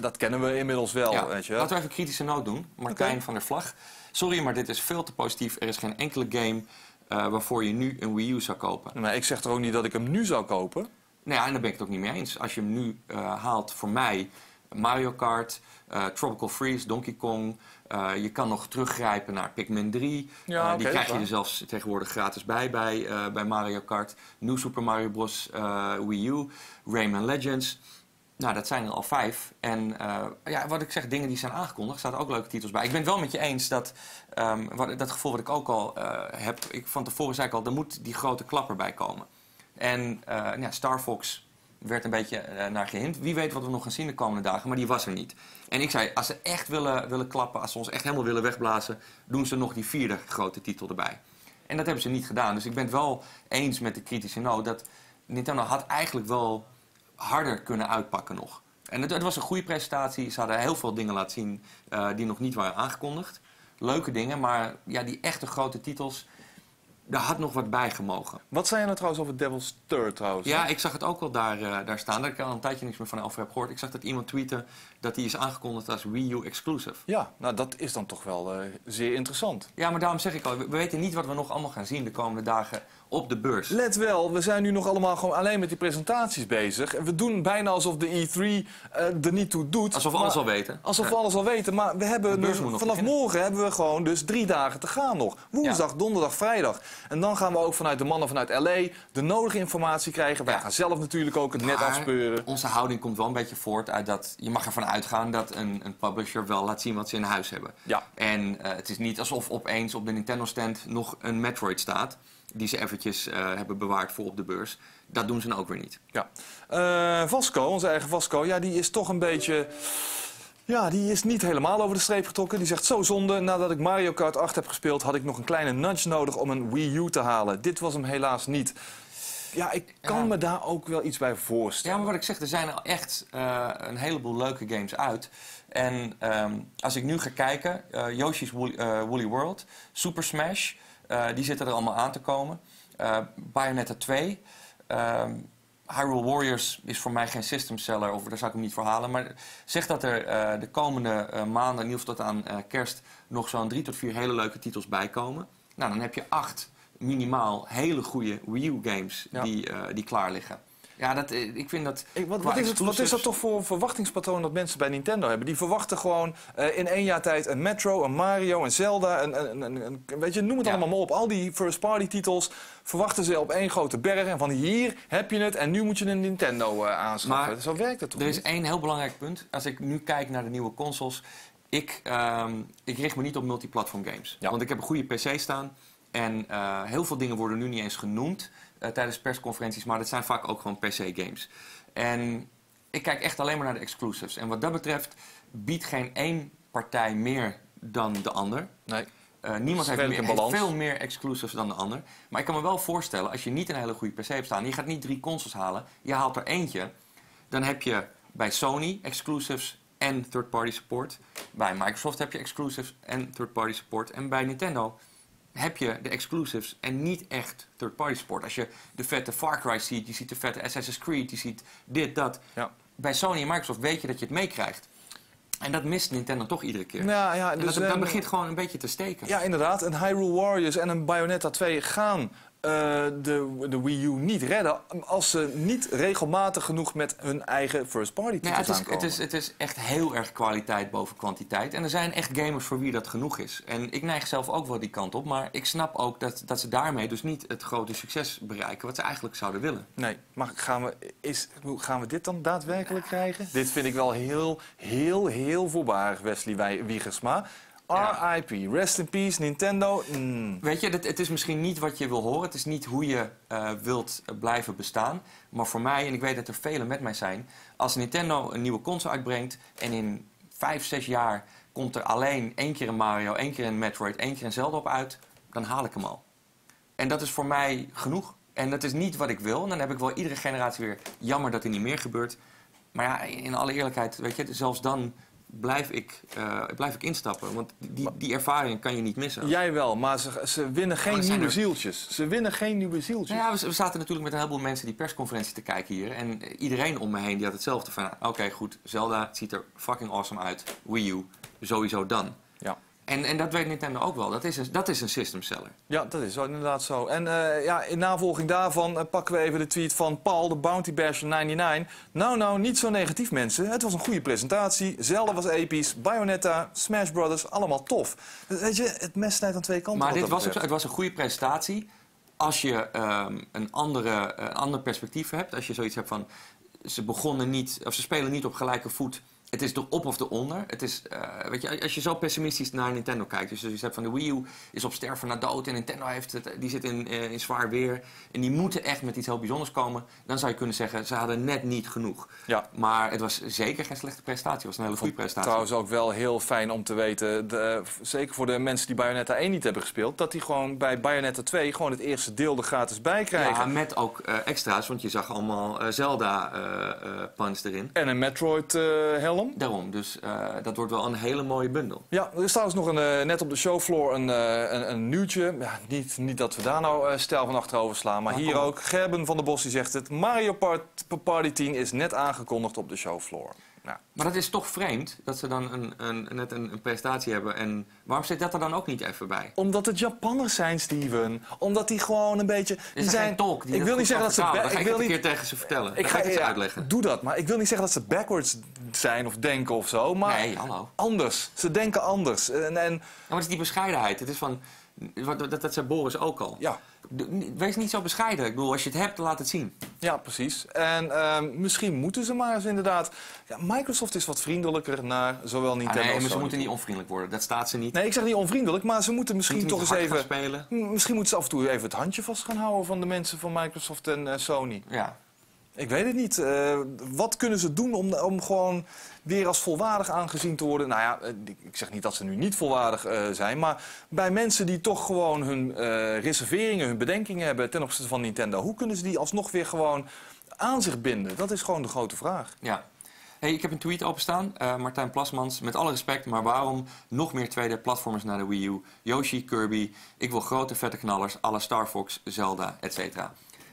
dat kennen we inmiddels wel. Ja. Weet je wel. Laten we even kritische noot doen. Martijn van der Vlag. Sorry, maar dit is veel te positief. Er is geen enkele game waarvoor je nu een Wii U zou kopen. Maar ik zeg toch ook niet dat ik hem nu zou kopen? Nou ja, en daar ben ik het ook niet mee eens. Als je hem nu haalt, voor mij, Mario Kart, Tropical Freeze, Donkey Kong. Je kan nog teruggrijpen naar Pikmin 3. Ja, die krijg je er zelfs tegenwoordig gratis bij Mario Kart. New Super Mario Bros. Wii U, Rayman Legends. Nou, dat zijn er al 5. En wat ik zeg, dingen die zijn aangekondigd, staat ook leuke titels bij. Ik ben het wel met je eens dat, dat gevoel wat ik ook al heb. Van tevoren zei ik al, er moet die grote klapper bij komen. En Star Fox werd een beetje naar gehint. Wie weet wat we nog gaan zien de komende dagen, maar die was er niet. En ik zei, als ze echt willen klappen, als ze ons echt helemaal willen wegblazen, doen ze nog die 4e grote titel erbij. En dat hebben ze niet gedaan. Dus ik ben het wel eens met de kritische noot dat Nintendo had eigenlijk wel harder kunnen uitpakken nog. En het was een goede presentatie. Ze hadden heel veel dingen laten zien die nog niet waren aangekondigd. Leuke dingen, maar ja, die echte grote titels, daar had nog wat bij gemogen. Wat zei je nou trouwens over Devil's Third trouwens? Ja, ik zag het ook wel daar staan. Dat ik al een tijdje niks meer van Alpha heb gehoord. Ik zag dat iemand tweette dat die is aangekondigd als Wii U exclusive. Ja, nou dat is dan toch wel zeer interessant. Ja, maar daarom zeg ik al, we weten niet wat we nog allemaal gaan zien de komende dagen op de beurs. Let wel, we zijn nu nog allemaal gewoon alleen met die presentaties bezig. En we doen bijna alsof de E3 er niet toe doet. Alsof we alles al weten. Alsof we alles al weten, maar we hebben vanaf morgen hebben we gewoon dus 3 dagen te gaan nog. Woensdag, donderdag, vrijdag. En dan gaan we ook vanuit de mannen vanuit LA de nodige informatie krijgen. Wij gaan zelf natuurlijk ook het net afspeuren. Onze houding komt wel een beetje voort uit dat je mag ervan uitgaan dat een publisher wel laat zien wat ze in huis hebben. Ja. En het is niet alsof opeens op de Nintendo stand nog een Metroid staat die ze eventjes hebben bewaard voor op de beurs. Dat doen ze nou ook weer niet. Ja. Vasco, onze eigen Vasco, ja, die is toch een beetje... Ja, die is niet helemaal over de streep getrokken. Die zegt, zo zonde, nadat ik Mario Kart 8 heb gespeeld, had ik nog een kleine nudge nodig om een Wii U te halen. Dit was hem helaas niet. Ja, ik kan me daar ook wel iets bij voorstellen. Ja, maar wat ik zeg, er zijn echt een heleboel leuke games uit. En als ik nu ga kijken, Yoshi's Woolly World, Super Smash, die zitten er allemaal aan te komen. Bayonetta 2, Hyrule Warriors is voor mij geen system seller, of daar zou ik hem niet voor halen. Maar zeg dat er de komende maanden, in ieder geval tot aan kerst, nog zo'n 3 tot 4 hele leuke titels bijkomen. Nou, dan heb je 8 minimaal hele goede Wii U games die klaar liggen. Ja, ik vind dat... Wat is dat toch voor verwachtingspatroon dat mensen bij Nintendo hebben? Die verwachten gewoon in 1 jaar tijd een Metro, een Mario, een Zelda, weet je, noem het allemaal maar op. Al die first-party titels verwachten ze op 1 grote berg. En van hier heb je het en nu moet je een Nintendo aanschaffen. Maar zo werkt het toch er is 1 heel belangrijk punt. Als ik nu kijk naar de nieuwe consoles, ik richt me niet op multiplatform games. Ja. Want ik heb een goede PC staan en heel veel dingen worden nu niet eens genoemd tijdens persconferenties, maar dat zijn vaak ook gewoon PC-games. En ik kijk echt alleen maar naar de exclusives. En wat dat betreft biedt geen één partij meer dan de ander. Nee. Niemand heeft veel meer exclusives dan de ander. Maar ik kan me wel voorstellen, als je niet een hele goede PC hebt staan, je gaat niet 3 consoles halen, je haalt er eentje, dan heb je bij Sony exclusives en third-party support. Bij Microsoft heb je exclusives en third-party support. En bij Nintendo heb je de exclusives en niet echt third-party support. Als je de vette Far Cry ziet, je ziet de vette Assassin's Creed, je ziet dit, dat. Ja. Bij Sony en Microsoft weet je dat je het meekrijgt. En dat mist Nintendo toch iedere keer. Ja, dus dat begint gewoon een beetje te steken. Ja, inderdaad. Een Hyrule Warriors en een Bayonetta 2 gaan de Wii U niet redden als ze niet regelmatig genoeg met hun eigen first-party titels aankomen. Het is echt heel erg kwaliteit boven kwantiteit. En er zijn echt gamers voor wie dat genoeg is. En ik neig zelf ook wel die kant op. Maar ik snap ook dat ze daarmee dus niet het grote succes bereiken wat ze eigenlijk zouden willen. Nee, maar gaan we dit dan daadwerkelijk krijgen? Dit vind ik wel heel voorbarig, Wesley Wiegersma. RIP, rest in peace, Nintendo. Weet je, het is misschien niet wat je wil horen. Het is niet hoe je wilt blijven bestaan. Maar voor mij, en ik weet dat er velen met mij zijn, als Nintendo een nieuwe console uitbrengt en in 5, 6 jaar komt er alleen 1 keer een Mario, 1 keer een Metroid, 1 keer een Zelda op uit, dan haal ik hem al. En dat is voor mij genoeg. En dat is niet wat ik wil. En dan heb ik wel iedere generatie weer jammer dat er niet meer gebeurt. Maar ja, in alle eerlijkheid, weet je, zelfs dan blijf ik instappen. Want die ervaring kan je niet missen. Jij wel, maar ze winnen geen nieuwe zieltjes. Ze winnen geen nieuwe zieltjes. Nou ja, we zaten natuurlijk met een heleboel mensen die persconferentie te kijken hier. En iedereen om me heen die had hetzelfde van, oké, goed, Zelda ziet er fucking awesome uit. Wii U, sowieso dan. Ja. En dat weet Nintendo ook wel. Dat is een system seller. Ja, dat is inderdaad zo. En in navolging daarvan pakken we even de tweet van Paul, de Bounty Basher 99. Nou, niet zo negatief, mensen. Het was een goede presentatie. Zelda was episch. Bayonetta, Smash Brothers, allemaal tof. Weet je, het mes snijdt aan 2 kanten. Maar het was een goede presentatie. Als je een ander perspectief hebt. Als je zoiets hebt van, ze spelen niet op gelijke voet. Het is erop of eronder. Het is, weet je, als je zo pessimistisch naar Nintendo kijkt, dus je zegt van de Wii U is op sterven na dood en Nintendo die zit in zwaar weer en die moeten echt met iets heel bijzonders komen, dan zou je kunnen zeggen, ze hadden net niet genoeg. Ja. Maar het was zeker geen slechte presentatie, het was een hele goede presentatie. Trouwens ook wel heel fijn om te weten, zeker voor de mensen die Bayonetta 1 niet hebben gespeeld, dat die gewoon bij Bayonetta 2 gewoon het eerste deel er gratis bij krijgen. Ja, met ook extra's, want je zag allemaal Zelda puns erin. En een Metroid helm. Daarom, dus dat wordt wel een hele mooie bundel. Ja, er is trouwens nog net op de showfloor een nieuwtje. Ja, niet dat we daar nou stijl van achterover slaan, maar hier ook. Gerben van der Bos die zegt het. Mario Party 10 is net aangekondigd op de showfloor. Nou. Maar dat is toch vreemd dat ze dan net een presentatie hebben. En waarom zit dat er dan ook niet even bij? Omdat het Japanners zijn, Steven. Omdat die gewoon een beetje... Die zijn geen tolk. Ik wil niet zeggen dat ze... Dan ga ik het een keer tegen ze vertellen. Ik ga het uitleggen. Doe dat, maar ik wil niet zeggen dat ze backwards zijn of denken of zo. Maar nee, hallo. Anders. Ze denken anders. Ja, maar het is die bescheidenheid. Het is van... Dat zei Boris ook al. Ja. Wees niet zo bescheiden. Ik bedoel, als je het hebt, laat het zien. Ja, precies. En misschien moeten ze maar eens inderdaad... Ja, Microsoft is wat vriendelijker naar zowel Nintendo als Sony. Nee, maar ze moeten niet onvriendelijk worden. Dat staat ze niet. Nee, ik zeg niet onvriendelijk, maar ze moeten misschien toch eens even... spelen. Misschien moeten ze af en toe even het handje vast gaan houden van de mensen van Microsoft en Sony. Ja. Ik weet het niet. Wat kunnen ze doen om gewoon weer als volwaardig aangezien te worden? Nou ja, ik zeg niet dat ze nu niet volwaardig zijn, maar bij mensen die toch gewoon hun reserveringen, hun bedenkingen hebben ten opzichte van Nintendo, hoe kunnen ze die alsnog weer gewoon aan zich binden? Dat is gewoon de grote vraag. Ja. Hey, ik heb een tweet openstaan, Martijn Plasmans, met alle respect, maar waarom nog meer 2D-platformers naar de Wii U? Yoshi, Kirby, ik wil grote vette knallers, à la Star Fox, Zelda, etc.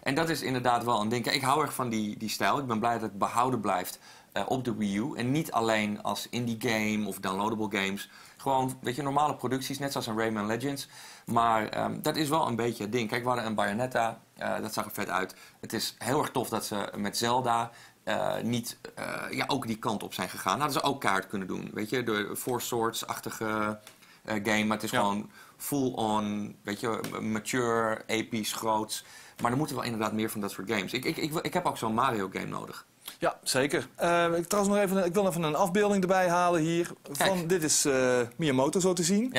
En dat is inderdaad wel een ding. Kijk, ik hou erg van die stijl. Ik ben blij dat het behouden blijft op de Wii U. En niet alleen als indie game of downloadable games. Gewoon, weet je, normale producties, net zoals een Rayman Legends. Maar dat is wel een beetje het ding. Kijk, we hadden een Bayonetta, dat zag er vet uit. Het is heel erg tof dat ze met Zelda niet ook die kant op zijn gegaan. Hadden ze ook kaart kunnen doen, weet je. De Four Swords-achtige game, maar het is gewoon full-on, weet je, mature, episch, groots. Maar dan moeten we inderdaad meer van dat soort games. Ik heb ook zo'n Mario-game nodig. Ja, zeker. Ik wil even een afbeelding erbij halen hier. Dit is Miyamoto zo te zien.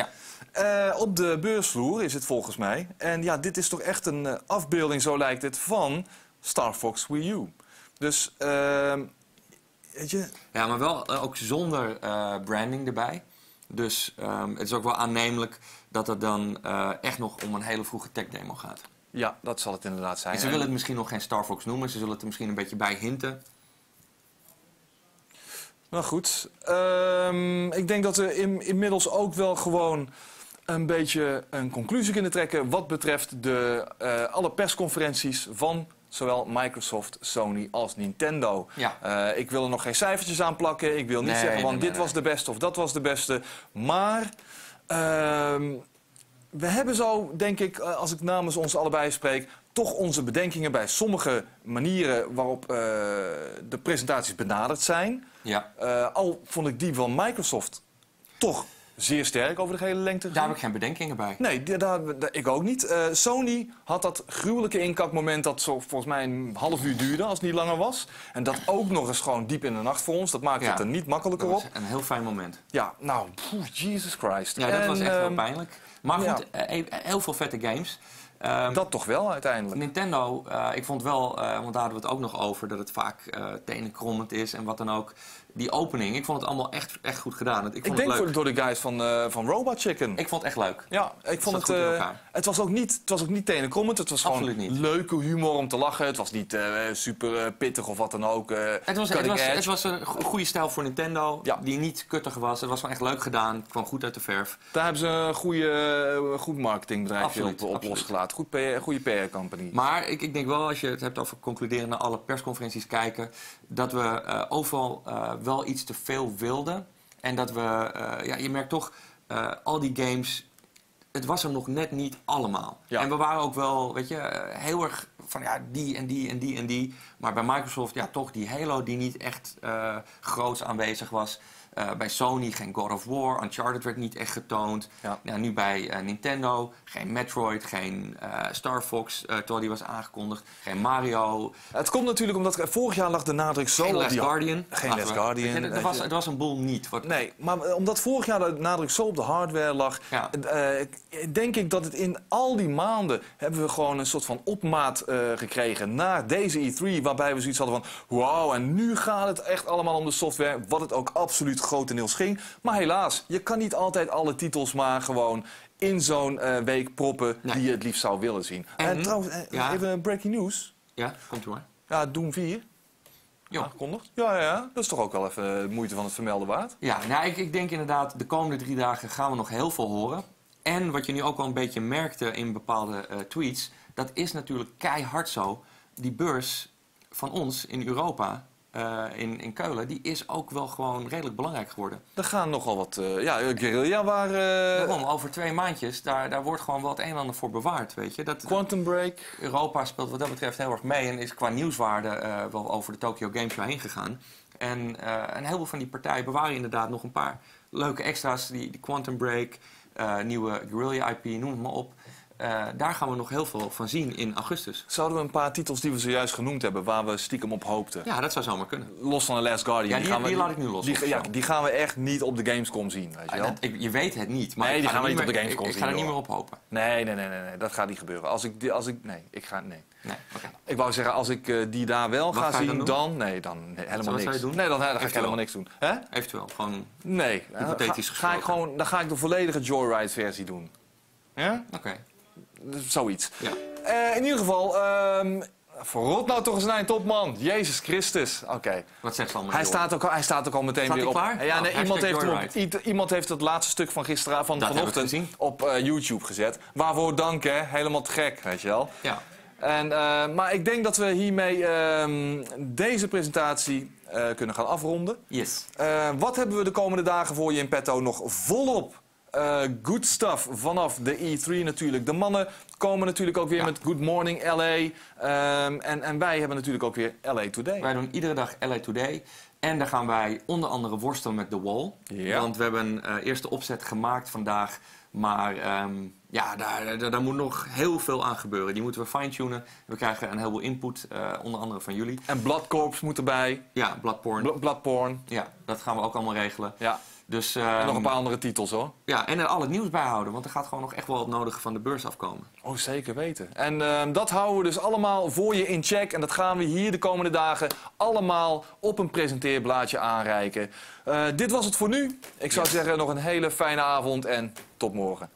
Ja. Op de beursvloer is het volgens mij. En ja, dit is toch echt een afbeelding, zo lijkt het, van Star Fox Wii U. Dus, weet je... Ja, maar wel ook zonder branding erbij. Dus het is ook wel aannemelijk dat het dan echt nog om een hele vroege tech-demo gaat. Ja, dat zal het inderdaad zijn. Ze willen het misschien nog geen Star Fox noemen. Ze zullen het er misschien een beetje bij hinten. Nou goed. Ik denk dat we inmiddels ook wel gewoon een beetje een conclusie kunnen trekken wat betreft alle persconferenties van zowel Microsoft, Sony als Nintendo. Ja. Ik wil er nog geen cijfertjes aan plakken. Ik wil niet zeggen van dit was de beste of dat was de beste. Maar we hebben zo, denk ik, als ik namens ons allebei spreek, toch onze bedenkingen bij sommige manieren waarop de presentaties benaderd zijn. Ja. Al vond ik die van Microsoft toch zeer sterk over de hele lengte gezien. Daar heb ik geen bedenkingen bij. Nee, ik ook niet. Sony had dat gruwelijke inkakmoment dat zo volgens mij een half uur duurde, als het niet langer was. En dat ook nog eens gewoon diep in de nacht voor ons. Dat maakte het er niet makkelijker op. Dat was een heel fijn moment. Ja, nou, Jesus Christ. Ja, dat was echt heel pijnlijk. Maar goed, heel veel vette games. Dat toch wel, uiteindelijk. Nintendo, ik vond wel, want daar hadden we het ook nog over, dat het vaak tenenkrommend is en wat dan ook. Die opening, ik vond het allemaal echt goed gedaan. Ik vond het leuk. Door de guys van Robot Chicken. Ik vond het echt leuk. Ja, ik vond het was ook niet tenenkrommend. Het was absoluut gewoon niet. Leuke humor om te lachen. Het was niet super pittig of wat dan ook. Het was een goede stijl voor Nintendo, die niet kuttig was. Het was gewoon echt leuk gedaan. Het kwam goed uit de verf. Daar hebben ze een goed marketingbedrijf op losgelaten. Goede PR-company. Maar ik denk wel, als je het hebt over concluderen naar alle persconferenties kijken, dat we overal wel iets te veel wilden. En dat we, je merkt toch, al die games, het was er nog net niet allemaal. Ja. En we waren ook wel, weet je, heel erg van die en die en die en die. Maar bij Microsoft, toch die Halo die niet echt groots aanwezig was. Bij Sony geen God of War, Uncharted werd niet echt getoond. Ja, nu bij Nintendo geen Metroid, geen Star Fox, terwijl die was aangekondigd. Geen Mario. Het komt natuurlijk omdat vorig jaar lag de nadruk zo geen op Last Guardian. Geen Last Guardian. Het was een boel niet. Nee, maar omdat vorig jaar de nadruk zo op de hardware lag, denk ik dat het in al die maanden hebben we gewoon een soort van opmaat gekregen naar deze E3, waarbij we zoiets hadden van wauw, en nu gaat het echt allemaal om de software, wat het ook absoluut grotendeels ging. Maar helaas, je kan niet altijd alle titels maar gewoon in zo'n week proppen die je het liefst zou willen zien. En trouwens, even breaking news. Ja, komt u maar. Ja, Doom 4. Aangekondigd. Ja, dat is toch ook wel even de moeite van het vermelden waard. Ja, nou, ik denk inderdaad, de komende 3 dagen gaan we nog heel veel horen. En wat je nu ook wel een beetje merkte in bepaalde tweets, dat is natuurlijk keihard zo. Die beurs van ons in Europa, in Keulen, die is ook wel gewoon redelijk belangrijk geworden. Er gaan nogal wat, guerrilla waar... Daarom, over 2 maandjes, daar wordt gewoon wel het een en ander voor bewaard, weet je. Quantum Break. Europa speelt wat dat betreft heel erg mee en is qua nieuwswaarde wel over de Tokyo Game Show heen gegaan. En een heleboel van die partijen bewaren inderdaad nog een paar leuke extra's. Die Quantum Break, nieuwe guerrilla IP, noem het maar op. daar gaan we nog heel veel van zien in augustus. Zouden we een paar titels die we zojuist genoemd hebben, waar we stiekem op hoopten? Ja, dat zou zomaar kunnen. Los van The Last Guardian. Ja, die laat ik nu los. Die gaan we echt niet op de Gamescom zien, weet je wel? Je weet het niet. Maar nee, die gaan we niet op de Gamescom zien. Ik ga er niet meer op hopen. Nee, dat gaat niet gebeuren. Nee. Okay. Ik wou zeggen, als ik die daar wel ga zien, dan helemaal niks. Wat zou je doen? Nee, dan ga ik helemaal niks doen. Hè? Eventueel, gewoon hypothetisch gesproken. Dan ga ik de volledige Joyride-versie doen. Ja? Oké. Zoiets. Ja. In ieder geval, verrot nou toch eens een eind op, man. Jezus Christus. Oké. Wat zegt ze allemaal? Hij staat ook al meteen weer op. Klaar? Ja, nee, iemand heeft het laatste stuk van vanochtend op YouTube gezet. Waarvoor dank, hè. Helemaal te gek, weet je wel. Ja. Maar ik denk dat we hiermee deze presentatie kunnen gaan afronden. Yes. Wat hebben we de komende dagen voor je in petto? Nog volop good stuff vanaf de E3 natuurlijk. De mannen komen natuurlijk ook weer met Good Morning LA. En wij hebben natuurlijk ook weer LA Today. Wij doen iedere dag LA Today. En daar gaan wij onder andere worstelen met The Wall. Ja. Want we hebben een eerste opzet gemaakt vandaag. Maar daar moet nog heel veel aan gebeuren. Die moeten we fine-tunen. We krijgen een heleboel input, onder andere van jullie. En Blood Corps moet erbij. Ja, Bloodporn. Bloodporn. Ja, dat gaan we ook allemaal regelen. Ja. Dus, en nog een paar andere titels, hoor. Ja, en er al het nieuws bijhouden. Want er gaat gewoon nog echt wel het nodige van de beurs afkomen. Oh, zeker weten. En dat houden we dus allemaal voor je in check. En dat gaan we hier de komende dagen allemaal op een presenteerblaadje aanreiken. Dit was het voor nu. Ik zou zeggen, nog een hele fijne avond en tot morgen.